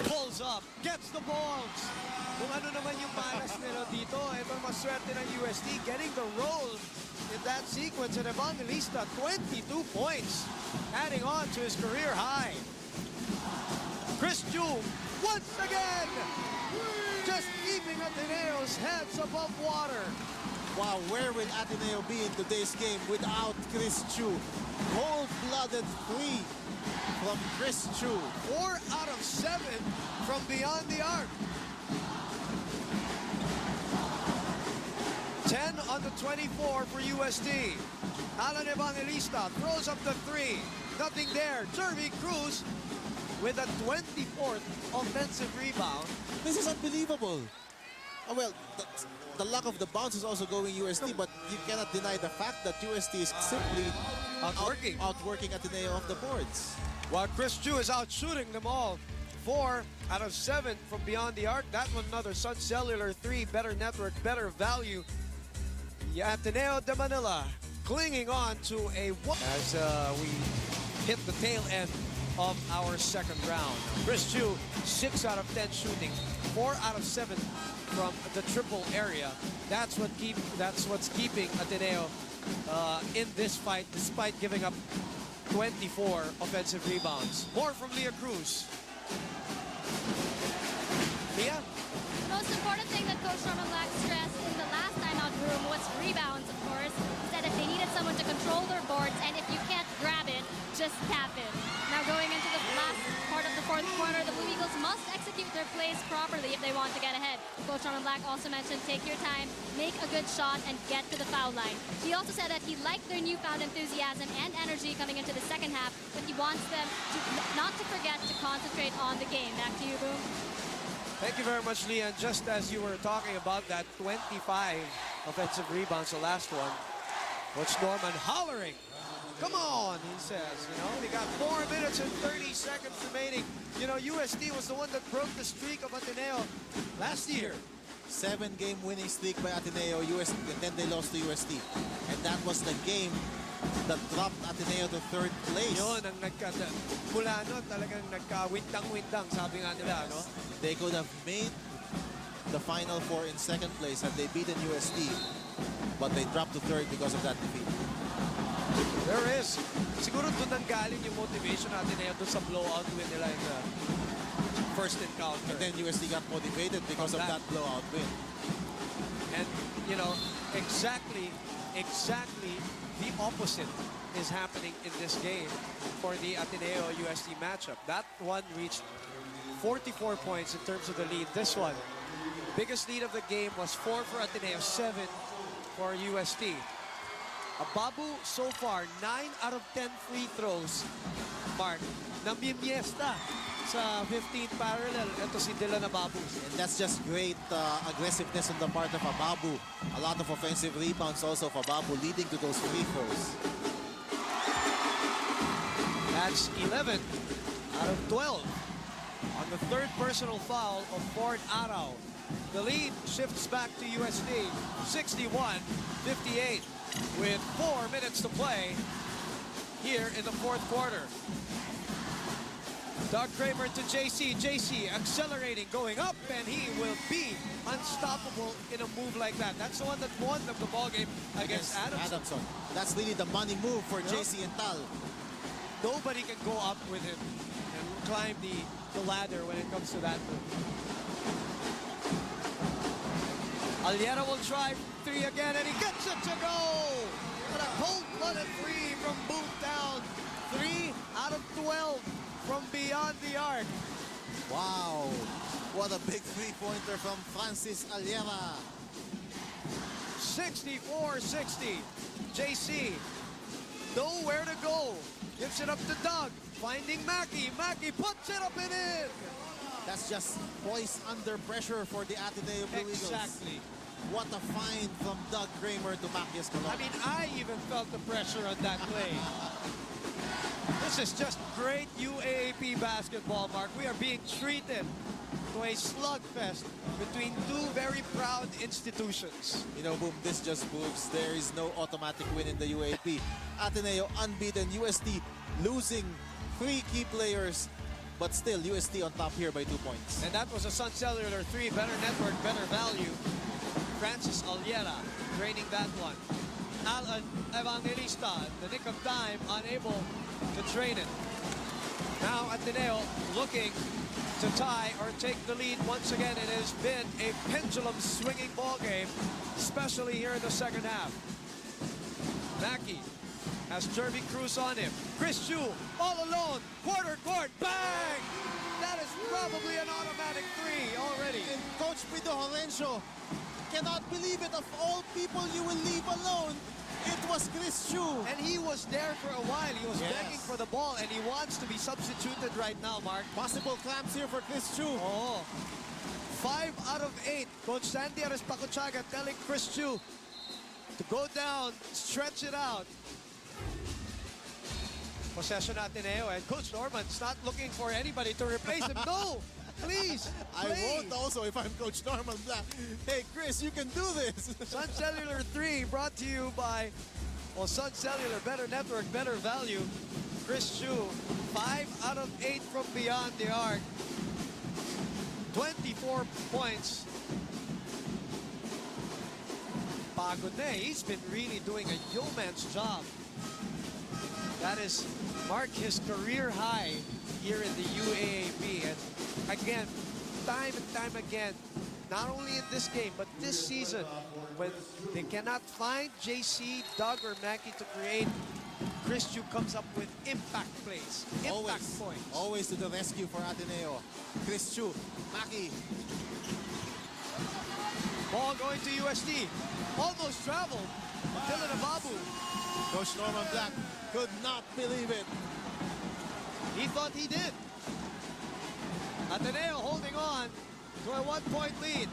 S1: pulls up, gets the balls. Kung ano naman yung malas nila dito, ito maswerte ng UST getting the roll in that sequence. And Evangelista, 22 points, adding on to his career high. Chris Chu, once again, just keeping Ateneo's heads above water.
S2: Wow, where will Ateneo be in today's game without Chris Chu? Cold-blooded 3 from Chris Chu.
S1: 4 out of 7 from beyond the arc. 10 on the 24 for UST. Alan Evangelista throws up the 3. Nothing there. Jervy Cruz with a 24th offensive rebound.
S2: This is unbelievable. Oh, well, the luck of the bounce is also going UST, but you cannot deny the fact that UST is simply outworking Ateneo off the boards.
S1: While Chris Chu is out shooting them all. 4 out of 7 from beyond the arc. That one another Sun Cellular 3. Better network, better value. Ateneo de Manila clinging on to a as we hit the tail end of our second round. Chris Chu, 6 out of 10 shooting, 4 out of 7 from the triple area. That's what's keeping Ateneo in this fight, despite giving up 24 offensive rebounds. More from Leah Cruz. Leah?
S3: The most important thing that Coach Norman Black stressed in the last timeout room was rebounds, of course. He said that they needed someone to control their boards, and if you can't grab it, just tap it. Now going into the last part of the fourth quarter, the Blue Eagles must execute their plays properly if they want to get ahead. Coach Norman Black also mentioned take your time, make a good shot, and get to the foul line. He also said that he liked their newfound enthusiasm and energy coming into the second half, but he wants them to not to forget to concentrate on the game. Back to you, Boom.
S1: Thank you very much, Leah. And just as you were talking about that 25 offensive rebounds, the last one, Coach Norman hollering. Come on, he says. You know, we got 4 minutes and 30 seconds remaining. You know, UST was the one that broke the streak of Ateneo last year.
S2: 7-game winning streak by Ateneo, UST, and then they lost to UST. And that was the game that dropped Ateneo to 3rd place.
S1: Yun, ang mula nun, talagang nagka-wintang-wintang, sabi nga nila, no?
S2: They could have made the Final Four in 2nd place had they beaten UST, but they dropped to 3rd because of that defeat.
S1: There is. Siguro doon nanggaling yung motivation natin doon sa blowout win nila in the first encounter.
S2: And then UST got motivated because of that blowout win.
S1: And, you know, exactly the opposite is happening in this game for the Ateneo-UST matchup. That one reached 44 points in terms of the lead. This one, biggest lead of the game was 4 for Ateneo, 7 for UST. Ababou so far, 9 out of 10 free throws. Mark, namimiesta sa 15th parallel. Ito si Dylan Ababou.
S2: And that's just great aggressiveness on the part of Ababou. A lot of offensive rebounds also of Ababou, leading to those free throws.
S1: That's 11 out of 12 on the 3rd personal foul of Ford Arau. The lead shifts back to UST, 61-58, with 4 minutes to play here in the 4th quarter. Doug Kramer to JC. JC accelerating, going up, and he will be unstoppable in a move like that. That's the one that won them the ball game against Adamson.
S2: That's really the money move for JC Intal.
S1: Nobody can go up with him and climb the ladder when it comes to that move. Aliera will try 3 again, and he gets it to go! What a cold-blooded 3 from Boomtown. 3 out of 12 from beyond the arc.
S2: Wow, what a big three-pointer from Francis Aliera.
S1: 64-60. JC, nowhere to go. Gives it up to Doug, finding Mackey. Mackey puts it up and in.
S2: That's just poised under pressure for the Ateneo Blue Eagles.
S1: Exactly.
S2: What a find from Doug Kramer to Mackey Escalona.
S1: I mean, I even felt the pressure on that play. This is just great UAAP basketball, Mark. We are being treated to a slugfest between 2 very proud institutions.
S2: You know, Boom, this just proves there is no automatic win in the UAAP. Ateneo unbeaten, UST losing 3 key players, but still UST on top here by 2 points.
S1: And that was a Sun Cellular 3, better network, better value. Francis Aliera draining that one. Evangelista, the nick of time, unable to drain it. Now Ateneo looking to tie or take the lead once again. It has been a pendulum swinging ball game, especially here in the second half. Mackey has Jervy Cruz on him. Chris Chu all alone, quarter court, bang! That is probably an automatic 3 already.
S2: And Coach Pido Horencio cannot believe it. Of all people you will leave alone, it was Chris Chu.
S1: And he was there for a while. He was
S2: Yes.
S1: begging for the ball, and he wants to be substituted right now, Mark.
S2: Possible clamps here for Chris Chu.
S1: Oh, 5 out of 8. Coach Sandy Arespacochaga telling Chris Chu to go down, stretch it out. Possession Ateneo, and Coach Norman's not looking for anybody to replace him. No, please,
S2: I
S1: play.
S2: won't also if I'm Coach Norman Black. Hey, Chris, you can do this.
S1: Sun Cellular 3 brought to you by, well, Sun Cellular, better network, better value. Chris Chu, 5 out of 8 from beyond the arc. 24 points. Pagod na eh. He's been really doing a yeoman's job. That is mark his career high here in the UAAP. And again, time and time again, not only in this game, but this season, when they cannot find JC, Doug, or Mackey to create, Chris Chu comes up with impact plays, impact points.
S2: Always to the rescue for Ateneo. Chris Chu, Mackey.
S1: Ball going to UST. Almost traveled. Dylan Ababou.
S2: Coach Norman Black could not believe it.
S1: He thought he did. Ateneo holding on to a 1-point lead.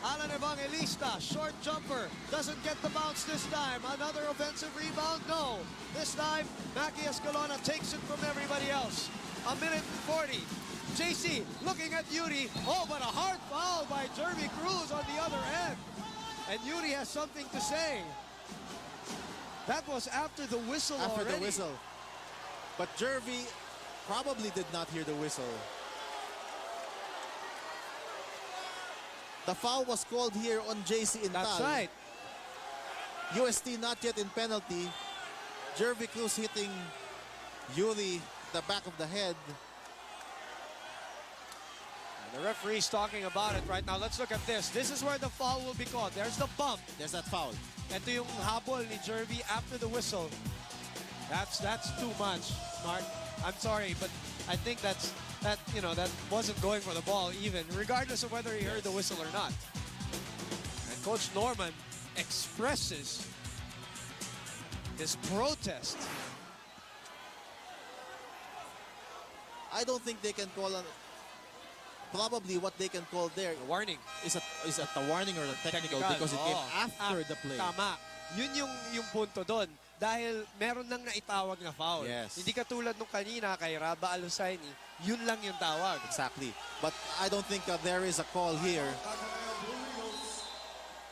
S1: Alan Evangelista, short jumper, doesn't get the bounce this time. Another offensive rebound, no. This time, Mackey Escalona takes it from everybody else. A minute and 40. JC looking at Yuri. Oh, but a hard foul by Jervy Cruz on the other end. And Yuri has something to say. That was after the whistle
S2: After
S1: already.
S2: the whistle. But Jervy probably did not hear the whistle. The foul was called here on JC Intal.
S1: That's right.
S2: UST not yet in penalty. Jervy Cruz hitting Yuri the back of the head.
S1: And the referee's talking about it right now. Let's look at this. This is where the foul will be called. There's the bump.
S2: There's that foul.
S1: Ito yung habol ni Jervy after the whistle. That's too much, Mark. I'm sorry, but I think that wasn't going for the ball even, regardless of whether he heard the whistle or not. And Coach Norman expresses his protest.
S2: I don't think they can call on. Probably what they can call there
S1: A warning.
S2: is a warning or a technical because it came after the play.
S1: Tama. Yun yung punto doon. Dahil meron nang naitawag na foul.
S2: Yes.
S1: Hindi katulad nung kanina kay Raba Alusaini, yun lang yung tawag.
S2: Exactly. But I don't think there is a call here.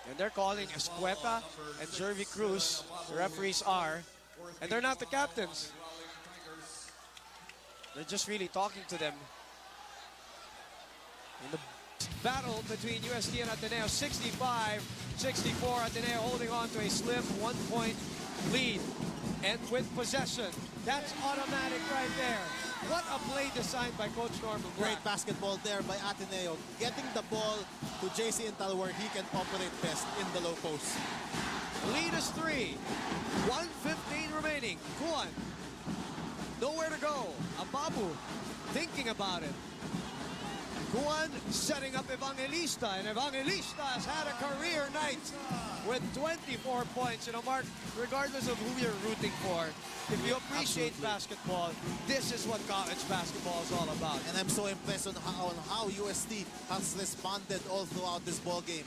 S1: And they're calling Escueta and Jervy Cruz. The referees are. And they're not the captains. They're just really talking to them. In the battle between UST and Ateneo, 65-64. Ateneo holding on to a slim 1-point lead. And with possession, that's automatic right there. What a play designed by Coach Norman Black.
S2: Great basketball there by Ateneo. Getting the ball to JC Intal where he can operate best in the low post.
S1: Lead is 3. 1:15 remaining. Kuan. Nowhere to go. Ababou thinking about it. Kuan setting up Evangelista, and Evangelista has had a career night with 24 points. You know, Mark, regardless of who you're rooting for, if you appreciate basketball, this is what college basketball is all about.
S2: And I'm so impressed on how UST has responded all throughout this ball game.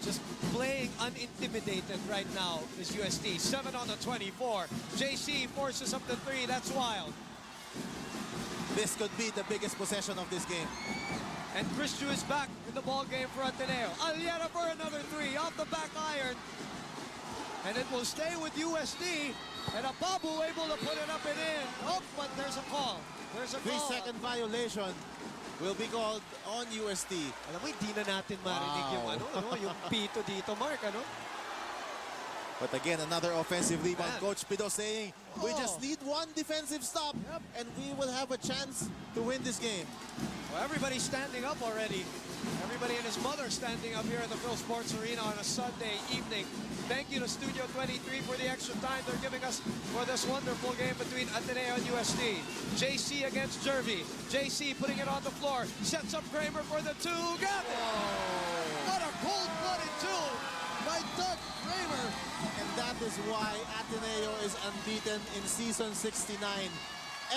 S1: Just playing unintimidated right now is UST. 7 on the 24. JC forces up the 3. That's wild.
S2: This could be the biggest possession of this game.
S1: And Chris Chu is back in the ball game for Ateneo. Aliera for another 3 off the back iron. And it will stay with UST. And Ababou able to put it up and in. Oh, but there's a call. There's there's a call.
S2: 3-second violation will be called on UST.
S1: Alam mo, hindi na natin marinig yung yung pito dito, Mark,
S2: But again, another offensive rebound.
S1: Man.
S2: Coach Pido saying, we just need one defensive stop and we will have a chance to win this game.
S1: Well, everybody's standing up already. Everybody and his mother standing up here at the Phil Sports Arena on a Sunday evening. Thank you to Studio 23 for the extra time they're giving us for this wonderful game between Ateneo and UST. JC against Jervy. JC putting it on the floor. Sets up Kramer for the two. Got it! What a cold-blooded two by Doug Kramer.
S2: And that is why Ateneo is unbeaten in season 69.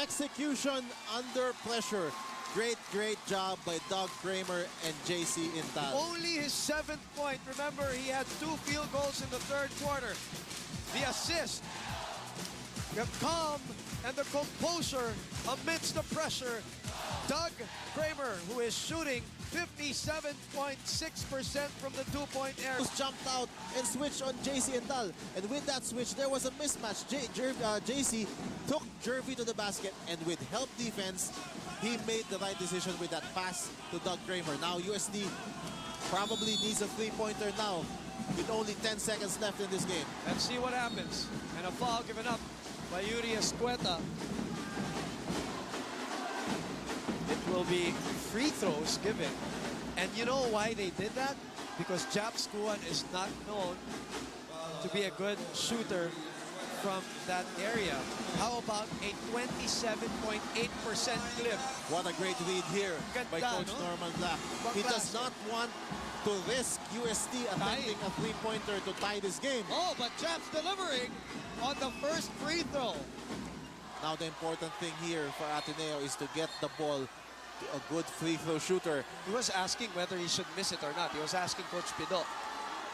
S2: Execution under pressure. Great job by Doug Kramer and JC Intal.
S1: Only his 7th point. Remember, he had 2 field goals in the 3rd quarter. The assist, the calm, and the composure amidst the pressure. Doug Kramer, who is shooting 57.6% from the 2-point area.
S2: Jumped out and switched on JC Intal. And with that switch, there was a mismatch. JC took Jervy to the basket, and with help defense, he made the right decision with that pass to Doug Kramer. Now USD probably needs a 3-pointer now with only 10 seconds left in this game.
S1: Let's see what happens. And a foul given up by Yuri Escueta. It will be free throws given. And you know why they did that? Because Jap Skuan is not known to be a good shooter from that area. How about a 27.8% clip?
S2: What a great read here by Coach Norman Black. He does not want to risk UST attempting a 3-pointer to tie this game.
S1: Oh, but Jap's delivering on the first free throw.
S2: Now the important thing here for Ateneo is to get the ball to a good free throw shooter.
S1: He was asking whether he should miss it or not. He was asking Coach Pido.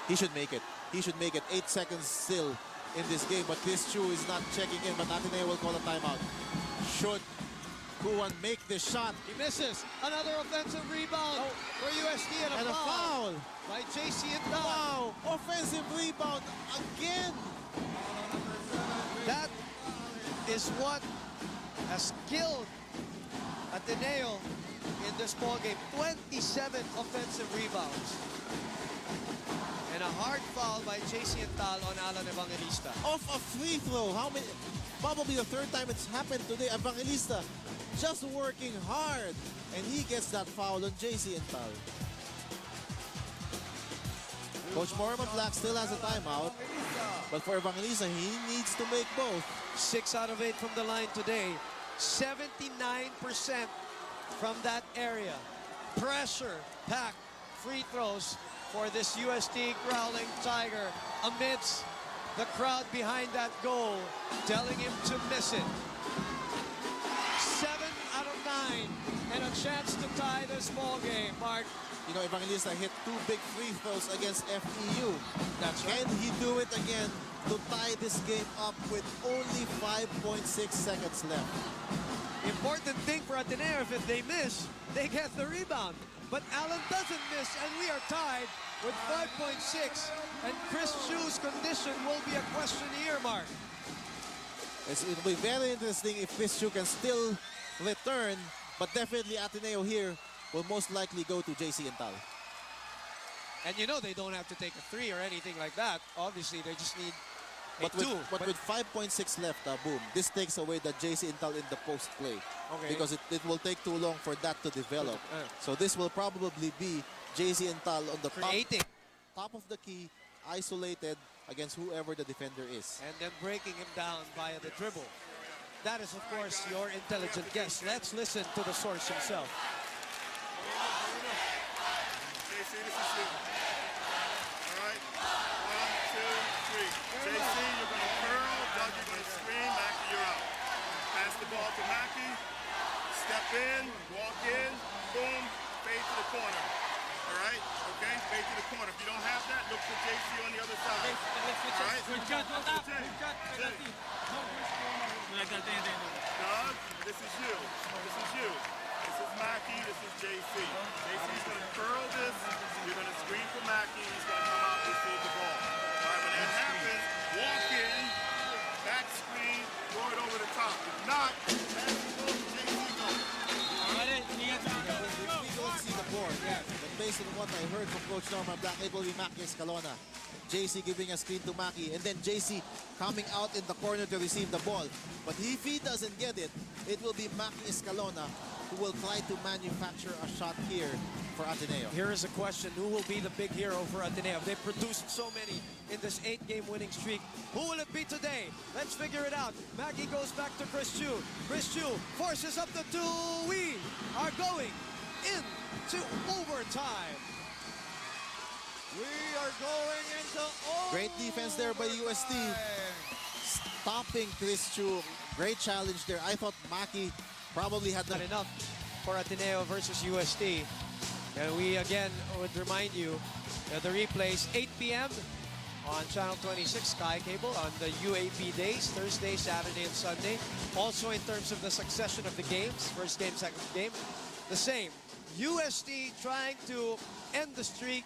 S2: He should make it. He should make it. 8 seconds still in this game, but Chris Chu is not checking in, but Ateneo will call a timeout. Should Kuan make this shot?
S1: He misses. Another offensive rebound for UST and a foul by JC Intal.
S2: Wow, offensive rebound again.
S1: That is what has killed Ateneo in this ball game. 27 offensive rebounds. And a hard foul by JC Intal on Alan Evangelista.
S2: Off a free throw. How many? Probably the 3rd time it's happened today. Evangelista just working hard, and he gets that foul on JC Intal. Coach Norman Black still has a timeout, but for Evangelista, he needs to make both.
S1: 6 out of 8 from the line today. 79% from that area. Pressure packed free throws for this UST Growling Tiger amidst the crowd behind that goal telling him to miss it. 7 out of 9 and a chance to tie this ball game, Mark.
S2: You know, Evangelista hit 2 big free throws against FEU.
S1: That's right.
S2: Can he do it again to tie this game up with only 5.6 seconds left?
S1: Important thing for Ateneo, if they miss, they get the rebound. But Allen doesn't miss, and we are tied with 5.6. And Chris Chu's condition will be a question here, Mark.
S2: It'll be very interesting if Chris Chu can still return, but definitely Ateneo here will most likely go to JC Intal.
S1: And you know they don't have to take a 3 or anything like that. Obviously, they just need a
S2: But
S1: 2.
S2: But with 5.6 left, boom, this takes away the JC Intal in the post play.
S1: Okay.
S2: Because it will take too long for that to develop. So this will probably be JC Intal on the top of the key, isolated against whoever the defender is.
S1: And then breaking him down via the dribble. That is, of course, your intelligent guess. Let's listen to the source himself.
S6: JC, this is you. All right. 1, 2, 3. JC, you're going to curl. Doug, you're going to screen. Mackie, you're out. Pass the ball to Mackie. Step in. Walk in. Boom. Fade to the corner. All right? Okay? Fade to the corner. If you don't have that, look for JC on the other side. All right? Good cut. Doug, this is you. This is you. This is Mackie. This is JC. JC's going to curl this. You're going to screen for Mackie. He's going to come out and receive the ball. All right, when that happens, walk in, back screen, throw it over the top. If not, pass it over to JC.
S2: based on what I heard from Coach Norman Black, it will be Maki Escalona. JC giving a screen to Maki, and then JC coming out in the corner to receive the ball. But if he doesn't get it, it will be Maki Escalona who will try to manufacture a shot here for Ateneo.
S1: Here is a question. Who will be the big hero for Ateneo? They've produced so many in this 8-game winning streak. Who will it be today? Let's figure it out. Maggie goes back to Chris Chu. Chris Chu forces up the two. We are going into overtime.
S5: We are going into
S2: Great defense there by UST. Stopping Chris Chu. Great challenge there. I thought Maki probably had
S1: Not enough for Ateneo versus UST. And we again would remind you that the replays 8 p.m. on Channel 26 Sky Cable on the UAAP days, Thursday, Saturday, and Sunday. Also in terms of the succession of the games, first game, second game, the same. UST trying to end the streak.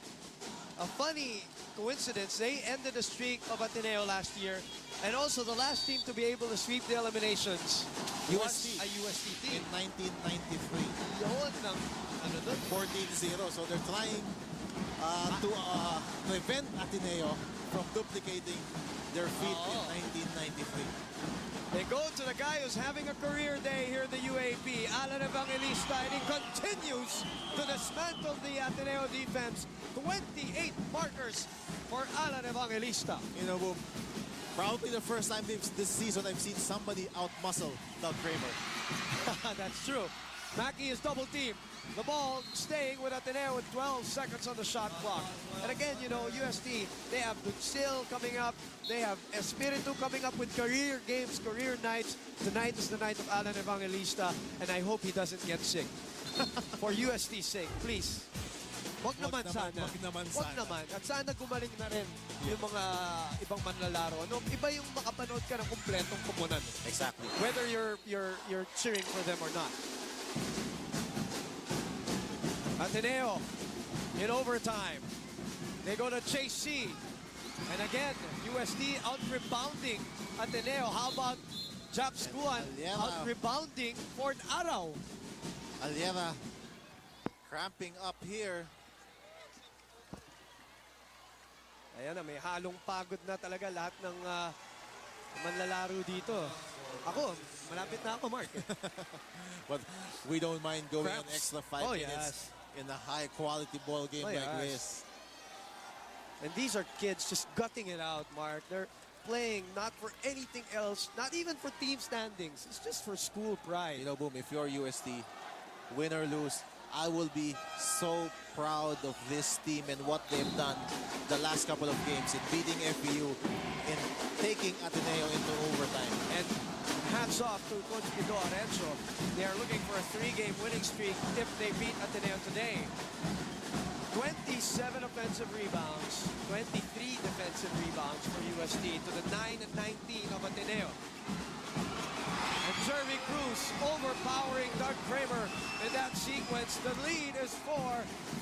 S1: A funny coincidence, they ended the streak of Ateneo last year, and also the last team to be able to sweep the eliminations was
S2: UST.
S1: a UST team.
S2: in 1993.
S1: Yun ang ano dun?
S2: 14-0. So they're trying to prevent Ateneo from duplicating their feat in 1993.
S1: They go to the guy who's having a career day here in the UAAP, Alan Evangelista, and he continues to dismantle the Ateneo defense. 28 markers for Alan Evangelista.
S2: You know, Boom, probably the first time this season I've seen somebody out-muscle Doug Kramer.
S1: That's true. Maki is double teamed. The ball staying with Ateneo with 12 seconds on the shot clock. And again, you know, UST, they have Duxil coming up. They have Espiritu coming up with career games, career nights. Tonight is the night of Alan Evangelista, and I hope he doesn't get sick. For UST's sake, please. Wag naman sana. Wag naman. At sana gumaling na rin yung mga ibang manlalaro. Ano, iba yung makapanood ka ng kumpletong kumunan.
S2: Exactly.
S1: Whether you're cheering for them or not. Ateneo in overtime. They go to Chase C. And again, UST out-rebounding Ateneo. How about Japs Guan out-rebounding Fort Araw?
S2: Alieva cramping up here.
S1: Ayan na, may halong pagod na talaga lahat ng manlalaro dito. Ako, malapit na ako, Mark.
S2: But we don't mind going an
S1: Cramps.
S2: extra 5 minutes in a high-quality ball game like this.
S1: And these are kids just gutting it out, Mark. They're playing not for anything else, not even for team standings. It's just for school pride.
S2: You know, Boom, if you're UST, win or lose, I will be so proud of this team and what they've done the last couple of games in beating FEU, in taking Ateneo into overtime.
S1: And hats off to Coach Pido Arenzo. They are looking for a 3-game winning streak if they beat Ateneo today. 27 offensive rebounds, 23 defensive rebounds for UST to the 9 and 19 of Ateneo. And Jervy Cruz overpowering Doug Kramer in that sequence. The lead is 4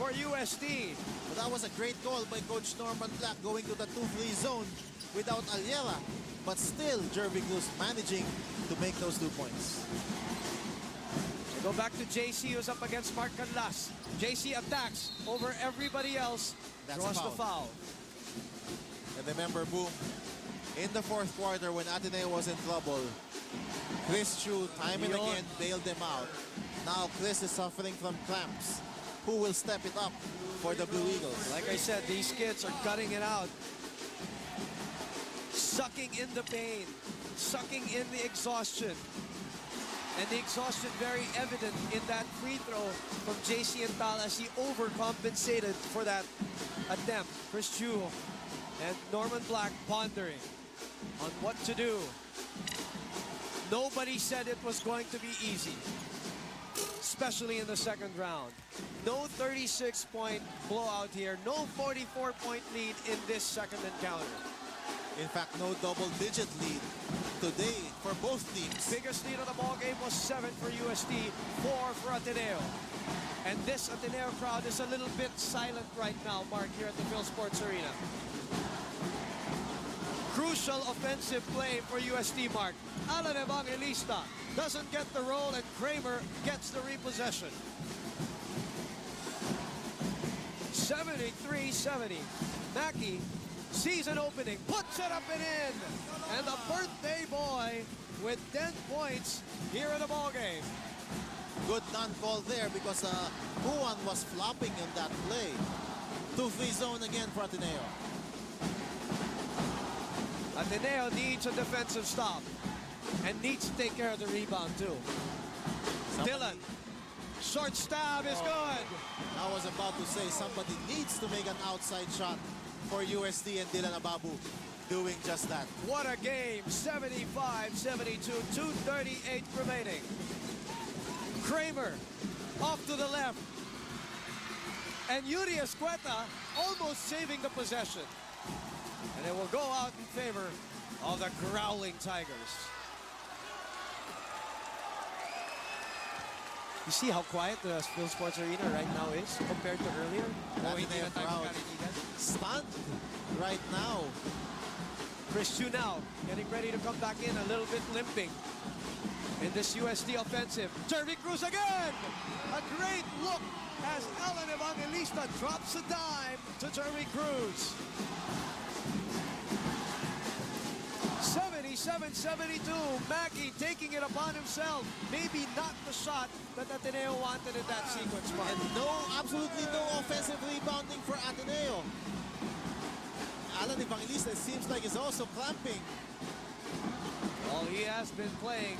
S1: for UST.
S2: But that was a great goal by Coach Norman Black going to the 2-3 zone without Alieva. But still, Jervy Cruz managing to make those 2 points.
S1: They go back to JC, who's up against Mark Canlas. JC attacks over everybody else.
S2: That's
S1: draws
S2: a
S1: the
S2: foul.
S1: foul.
S2: And remember, Boom, in the 4th quarter when Ateneo was in trouble, Chris Chu time and again bailed them out. Now Chris is suffering from cramps. Who will step it up for the Blue Eagles?
S1: Like I said, these kids are cutting it out. Sucking in the pain. Sucking in the exhaustion. And the exhaustion very evident in that free throw from JC Intal as he overcompensated for that attempt. Chris Chu and Norman Black pondering on what to do. Nobody said it was going to be easy, especially in the second round. No 36-point blowout here. No 44-point lead in this second encounter.
S2: In fact, no double-digit lead today for both teams.
S1: Biggest lead of the ball game was 7 for UST, 4 for Ateneo. And this Ateneo crowd is a little bit silent right now, Mark, here at the Phil Sports Arena. Crucial offensive play for UST, Mark. Alan Evangelista doesn't get the roll and Kramer gets the repossession. 73-70. Mackey sees an opening, puts it up and in. And the birthday boy with 10 points here in the ballgame.
S2: Good non-call there because Juan was flopping in that play. 2-3 zone again for Ateneo.
S1: Ateneo needs a defensive stop and needs to take care of the rebound too. Dylan, short stab is good.
S2: I was about to say somebody needs to make an outside shot for UST, and Dylan Ababou doing just that.
S1: What a game, 75-72, 2:38 remaining. Kramer off to the left. And Yuri Escueta almost saving the possession. And it will go out in favor of the Growling Tigers. You see how quiet the Phil Sports Arena right now is compared to earlier?
S2: Ateneo crowd stunned right now.
S1: Chris Chu now getting ready to come back in, a little bit limping in this USD offensive. Jervy Cruz again! A great look as Alan Evangelista drops a dime to Jervy Cruz. 77-72, Mackey taking it upon himself. Maybe not the shot that Ateneo wanted in that sequence, Mark.
S2: And absolutely no offensive rebounding for Ateneo. Alan Evangelista, it seems like, is also clamping.
S1: Well, he has been playing.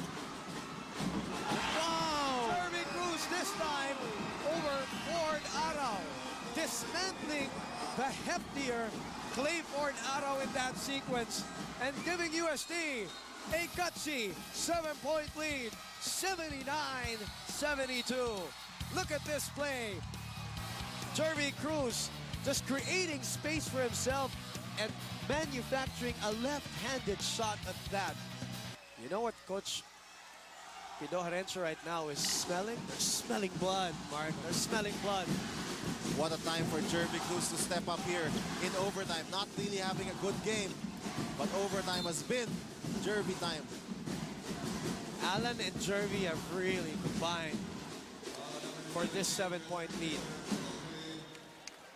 S1: Wow! Jervy Cruz this time over Ford Arau, dismantling the heftier Clayford Arau in that sequence and giving UST a gutsy 7-point lead, 79-72. Look at this play. Jervy Cruz just creating space for himself and manufacturing a left-handed shot at that. You know what Coach Pido Harencio right now is smelling? They're smelling blood, Mark. They're smelling blood.
S2: What a time for Jervy Cruz to step up here in overtime. Not really having a good game, but overtime has been Jervy time.
S1: Alan and Jervy have really combined for this 7-point lead.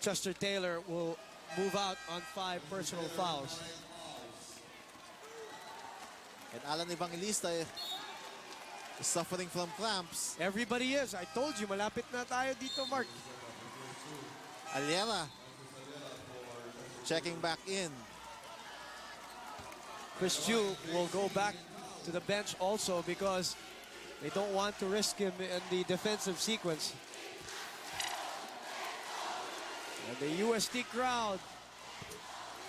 S1: Chester Taylor will move out on 5 personal fouls.
S2: And Alan Evangelista is suffering from cramps.
S1: Everybody is. I told you, malapit na tayo dito, Mark.
S2: Aliera checking back in.
S1: Chris Chu will go back to the bench also because they don't want to risk him in the defensive sequence. And the UST crowd,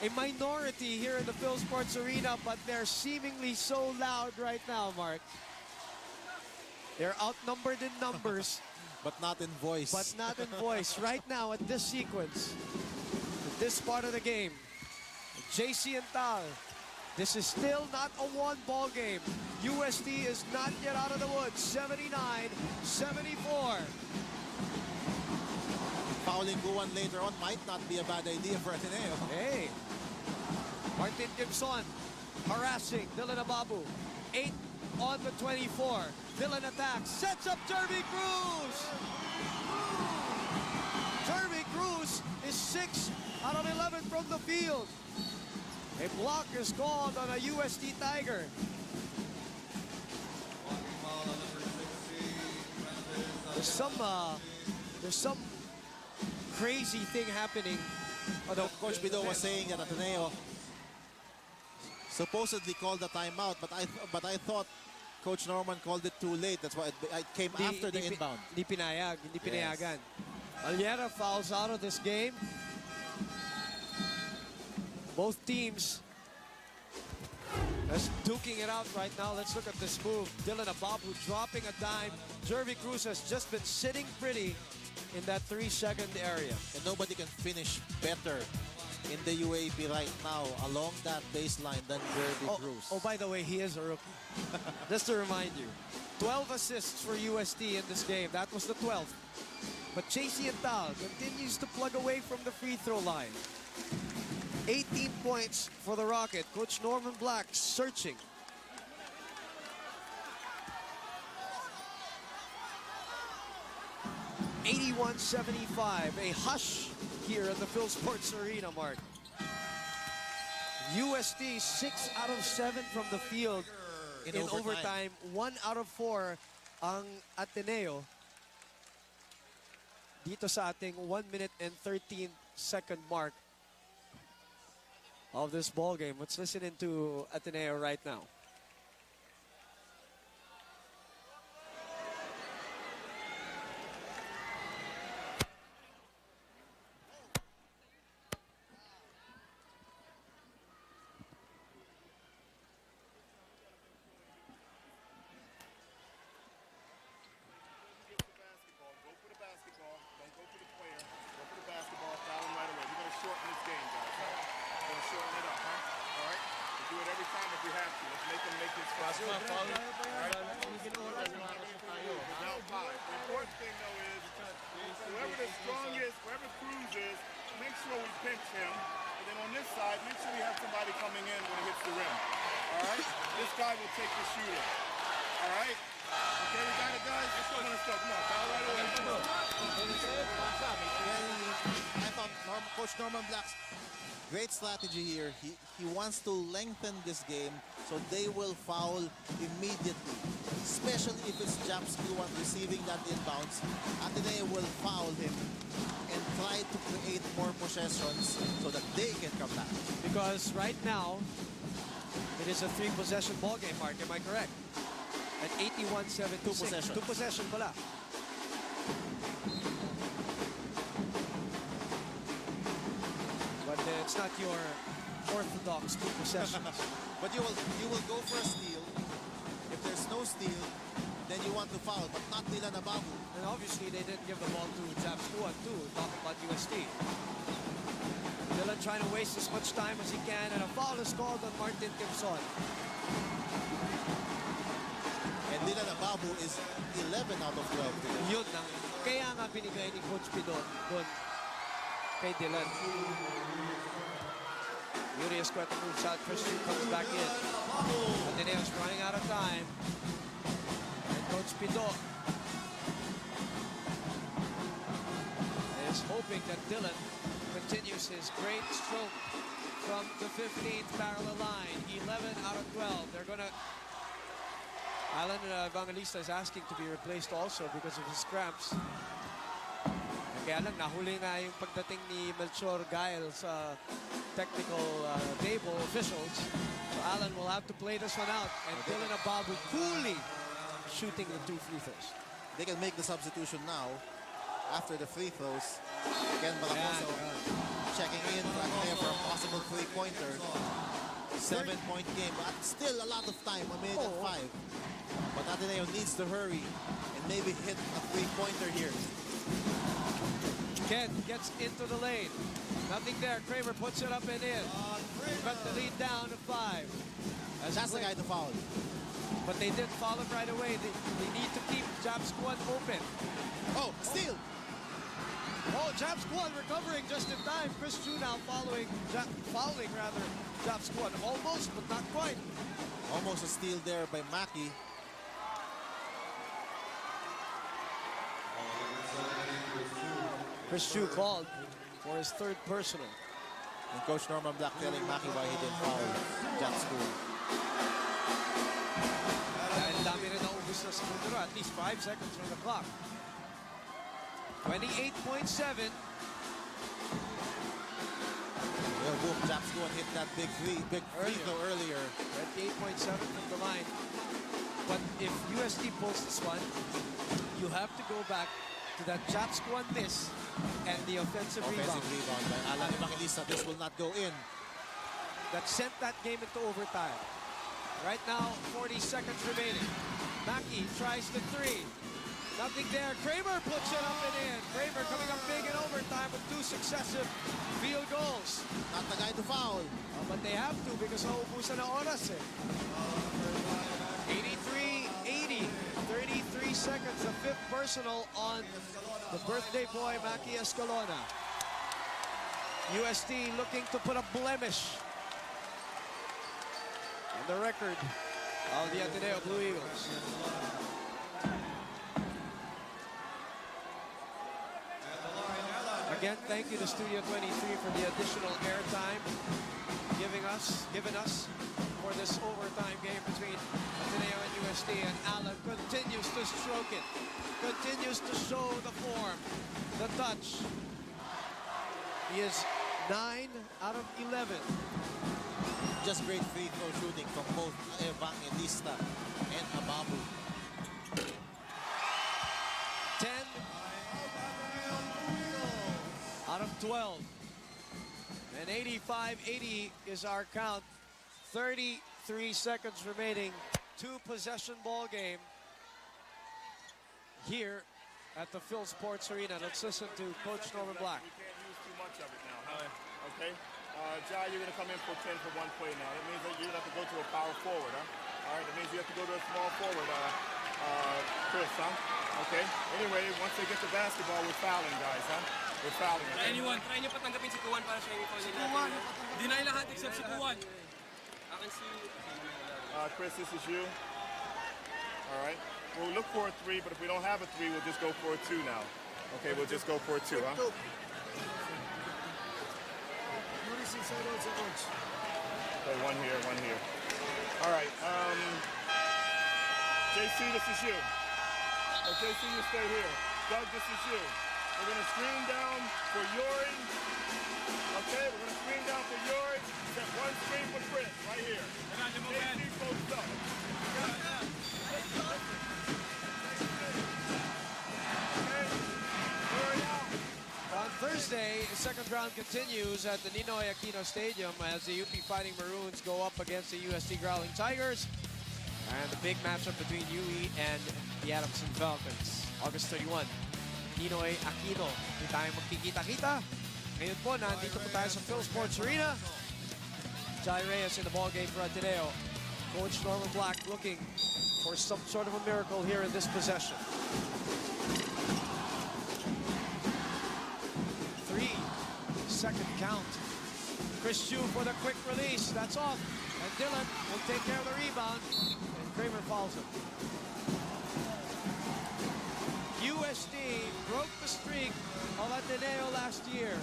S1: a minority here in the Phil Sports Arena, but they're seemingly so loud right now, Mark. They're outnumbered in numbers.
S2: But not in voice.
S1: But not in voice. Right now at this sequence, at this part of the game, JC Intal, this is still not a one-ball game. UST is not yet out of the woods. 79-74.
S2: Fouling Guan later on might not be a bad idea for Ateneo.
S1: Hey, Martin Gibson harassing Dylan Ababou. 8 on the 24. Dylan attacks, sets up Jervy Cruz. Jervy Cruz is 6 out of 11 from the field. A block is called on a UST Tiger. There's some crazy thing happening.
S2: Although Coach Pido was saying that Ateneo supposedly called the timeout, but I thought Coach Norman called it too late. That's why it came after the inbound.
S1: Hindi pinayagan. Aliera fouls out of this game. Both teams just duking it out right now. Let's look at this move. Dylan Ababou dropping a dime. Jervy Cruz has just been sitting pretty in that 3-second area.
S2: And nobody can finish better in the UAAP right now along that baseline than Jervy Cruz.
S1: Oh, by the way, he is a rookie. Just to remind you, 12 assists for UST in this game. That was the 12th. But JC Intal continues to plug away from the free throw line. 18 points for the Rocket. Coach Norman Black searching. '81-75, a hush here at the Phil Sports Arena, Mark. UST 6 out of 7 from the field in overtime. 1 out of 4 ang Ateneo. Dito sa ating 1 minute and 13-second mark of this ball game. Let's listen into Ateneo right now.
S6: Wherever Cruz is, make sure we pinch him. And then on this side, make sure we have somebody coming in when he hits the rim. All right? This guy will take the shooter. All right? Okay, we got it, guys? Let's go. Come on, foul right away.
S2: I thought Coach Norman Black's great strategy here. He wants to lengthen this game so they will foul immediately. Especially if it's Japsky one receiving that inbounds. Ateneo will foul him and try to create more possessions so that they can come back.
S1: Because right now, it is a 3-possession ball game, Mark. Am I correct? At 81-76.
S2: 2 possessions.
S1: 2 possession pala. But it's not your orthodox 2 possessions.
S2: But you will go for a steal. If there's no steal, then you want to foul, but not Dylan Ababou.
S1: And obviously, they didn't give the ball to Japskuan too, talking about UST. Dylan trying to waste as much time as he can, and a foul is called on Martin Timson.
S2: And Dylan Ababou is 11 out of 12 today.
S1: Yun ang kaya nga binigay ni Coach Pidon doon kay Dylan. Urias got the move shot. Christian comes back in. Ateneo's running out of time. And Coach Pidon is hoping that Dylan continues his great stroke from the 15th parallel line. 11 out of 12. They're going to... Alan Evangelista is asking to be replaced also because of his cramps. Kaya lang, nahuli nga yung pagdating ni Melchor Gael sa technical table officials. So Alan will have to play this one out. And Dylan Ababou coolly shooting the 2 free throws.
S2: They can make the substitution now after the free throws. Again, Malacoso checking in for a possible 3-pointer. 7-point game, but still a lot of time, a minute and 5. But Ateneo needs to hurry and maybe hit a 3-pointer here.
S1: Kent gets into the lane. Nothing there. Kramer puts it up and in. Cut the lead down to 5.
S2: That's the guy to foul.
S1: But they didn't foul him right away. They need to keep Japskuan open.
S2: Oh, steal!
S1: Oh, Japskuan recovering just in time. Chris Chu now fouling Japskuan. Almost, but not quite.
S2: Almost a steal there by Mackey.
S1: Chris Chu called for his 3rd personal.
S2: And Coach Norman Black telling Mackey why he didn't foul Japskuan.
S1: Dahil dami rin naubos na sa punto, at least 5 seconds on the clock. 28.7.
S2: Well, boom, Japskuan hit that big free throw earlier.
S1: 28.7 from the line. But if UST pulls this one, you have to go back to that Japskuan miss and the offensive rebound
S2: by Alan Evangelista. This will not go in.
S1: That sent that game into overtime. Right now, 40 seconds remaining. Mackey tries the 3. Nothing there. Kramer puts it up and in. Kramer coming up big in overtime with 2 successive field goals.
S2: Not the guy to foul.
S1: But they have to because nauubusan na oras eh. 83-80. 33 seconds. The 5th personal on the birthday boy, Mackey Escalona. UST looking to put a blemish on the record of the Ateneo Blue Eagles. Again, thank you to Studio 23 for the additional airtime given us for this overtime game between Ateneo and UST. And Alan continues to stroke it, continues to show the form, the touch. He is 9 out of 11.
S2: Just great free throw shooting from both Evangelista and Ababou.
S1: 10 out of 12. And 85-80 is our count. 33 seconds remaining. 2-possession ball game here at the Phil Sports Arena. Let's listen to Coach Norman Black.
S6: We can't use too much of it now, huh? Okay? Jai, you're going to come in for 10 for one play now. That means that you're going to have to go to a power forward, huh? All right, that means you have to go to a small forward, Chris, huh? Okay? Anyway, once they get the basketball, we're fouling, guys, huh? We're fouling. Okay?
S7: Anyone, try nyo patanggapin si Kuwan para siya yung foul nila. Deny lahat except si Kuwan. I can see you.
S6: Chris, this is you. All right. We'll look for a 3, but if we don't have a 3, we'll just go for a 2 now. Okay, we'll just go for a 2, huh? Okay, one here. All right. JC, this is you. JC, you stay here. Doug, this is you. We're going to screen down for Yori. Okay, we're going to screen down for Yori. Set one screen for Chris, right here. JC posts up.
S1: On Thursday, the second round continues at the Ninoy Aquino Stadium as the UP Fighting Maroons go up against the UST Growling Tigers. And the big matchup between UE and the Adamson Falcons. August 31, Ninoy Aquino. Hindi tayo magkikita-kita. Ngayon po, nandito po tayo sa Phil Sports Arena. Jai Reyes in the ballgame for Ateneo. Coach Norman Black looking for some sort of a miracle here in this possession. 3-second count. Chris Chu for the quick release. That's off. And Dylan will take care of the rebound. And Kramer fouls him. UST broke the streak of Ateneo last year.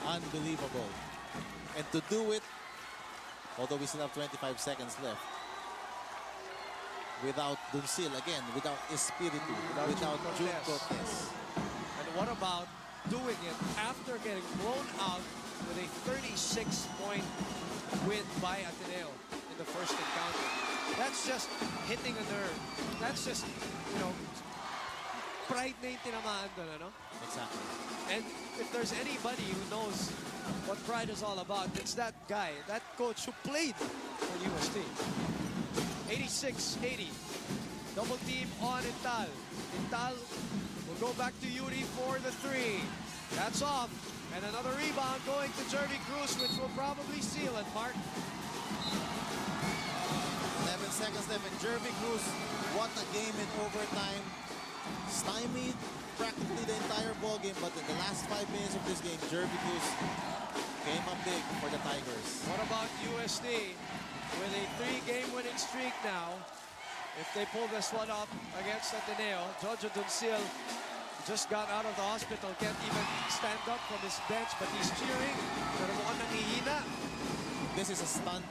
S2: Unbelievable. And to do it, although we still have 25 seconds left, without Duncil again, without Espiritu, without June Cortez.
S1: And what about doing it after getting blown out with a 36-point win by Ateneo in the first encounter? That's just hitting a nerve. That's just, you know, pride na yung tinamaan doon, ano?
S2: Exactly.
S1: And if there's anybody who knows what pride is all about, it's that guy, that coach who played for UST. 86-80. Double team on Intal. Intal will go back to Yuri for the 3. That's off. And another rebound going to Jervy Cruz, which will probably seal it, Mark.
S2: 11 seconds left, and Jervy Cruz, what a game in overtime. Stymied practically the entire ball game, but in the last 5 minutes of this game, Jervy Cruz came up big for the Tigers.
S1: What about UST with a 3-game winning streak now? If they pull this one up against Ateneo, Jojo Duncil just got out of the hospital, can't even stand up from his bench, but he's cheering. Pero mukhang nangihina.
S2: This is a stunned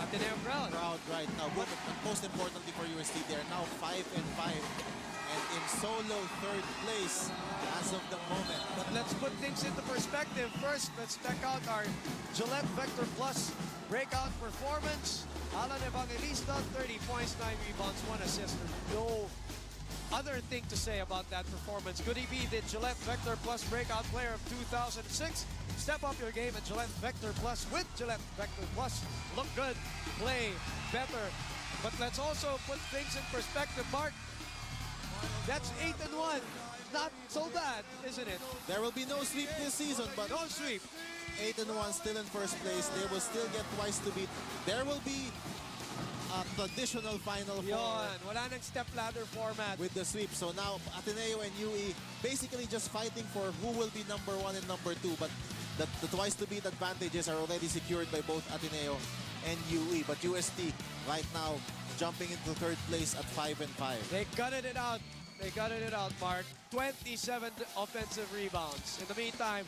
S1: Ateneo crowd
S2: right now. But most importantly for UST, they're now 5-5 and in solo 3rd place as of the moment.
S1: But let's put things into perspective. First, let's check out our Gillette Vector Plus breakout performance. Alan Evangelista, 30 points, 9 rebounds, 1 assist. There's no other thing to say about that performance. Could he be the Gillette Vector Plus breakout player of 2006? Step up your game at Gillette Vector Plus with Gillette Vector Plus. Look good, play better. But let's also put things in perspective, Mark. That's 8-1. Not so bad, isn't it?
S2: There will be no sweep this season, but
S1: no sweep.
S2: 8-1, still in first place. They will still get twice to beat. There will be a traditional Final Four.
S1: Wala nang step ladder format.
S2: With the sweep. So now Ateneo and UE basically just fighting for who will be number 1 and number 2. But the twice to beat advantages are already secured by both Ateneo and UE. But UST right now jumping into 3rd place at 5-5.
S1: They gutted it out They gutted it out, Mark. 27 offensive rebounds. In the meantime,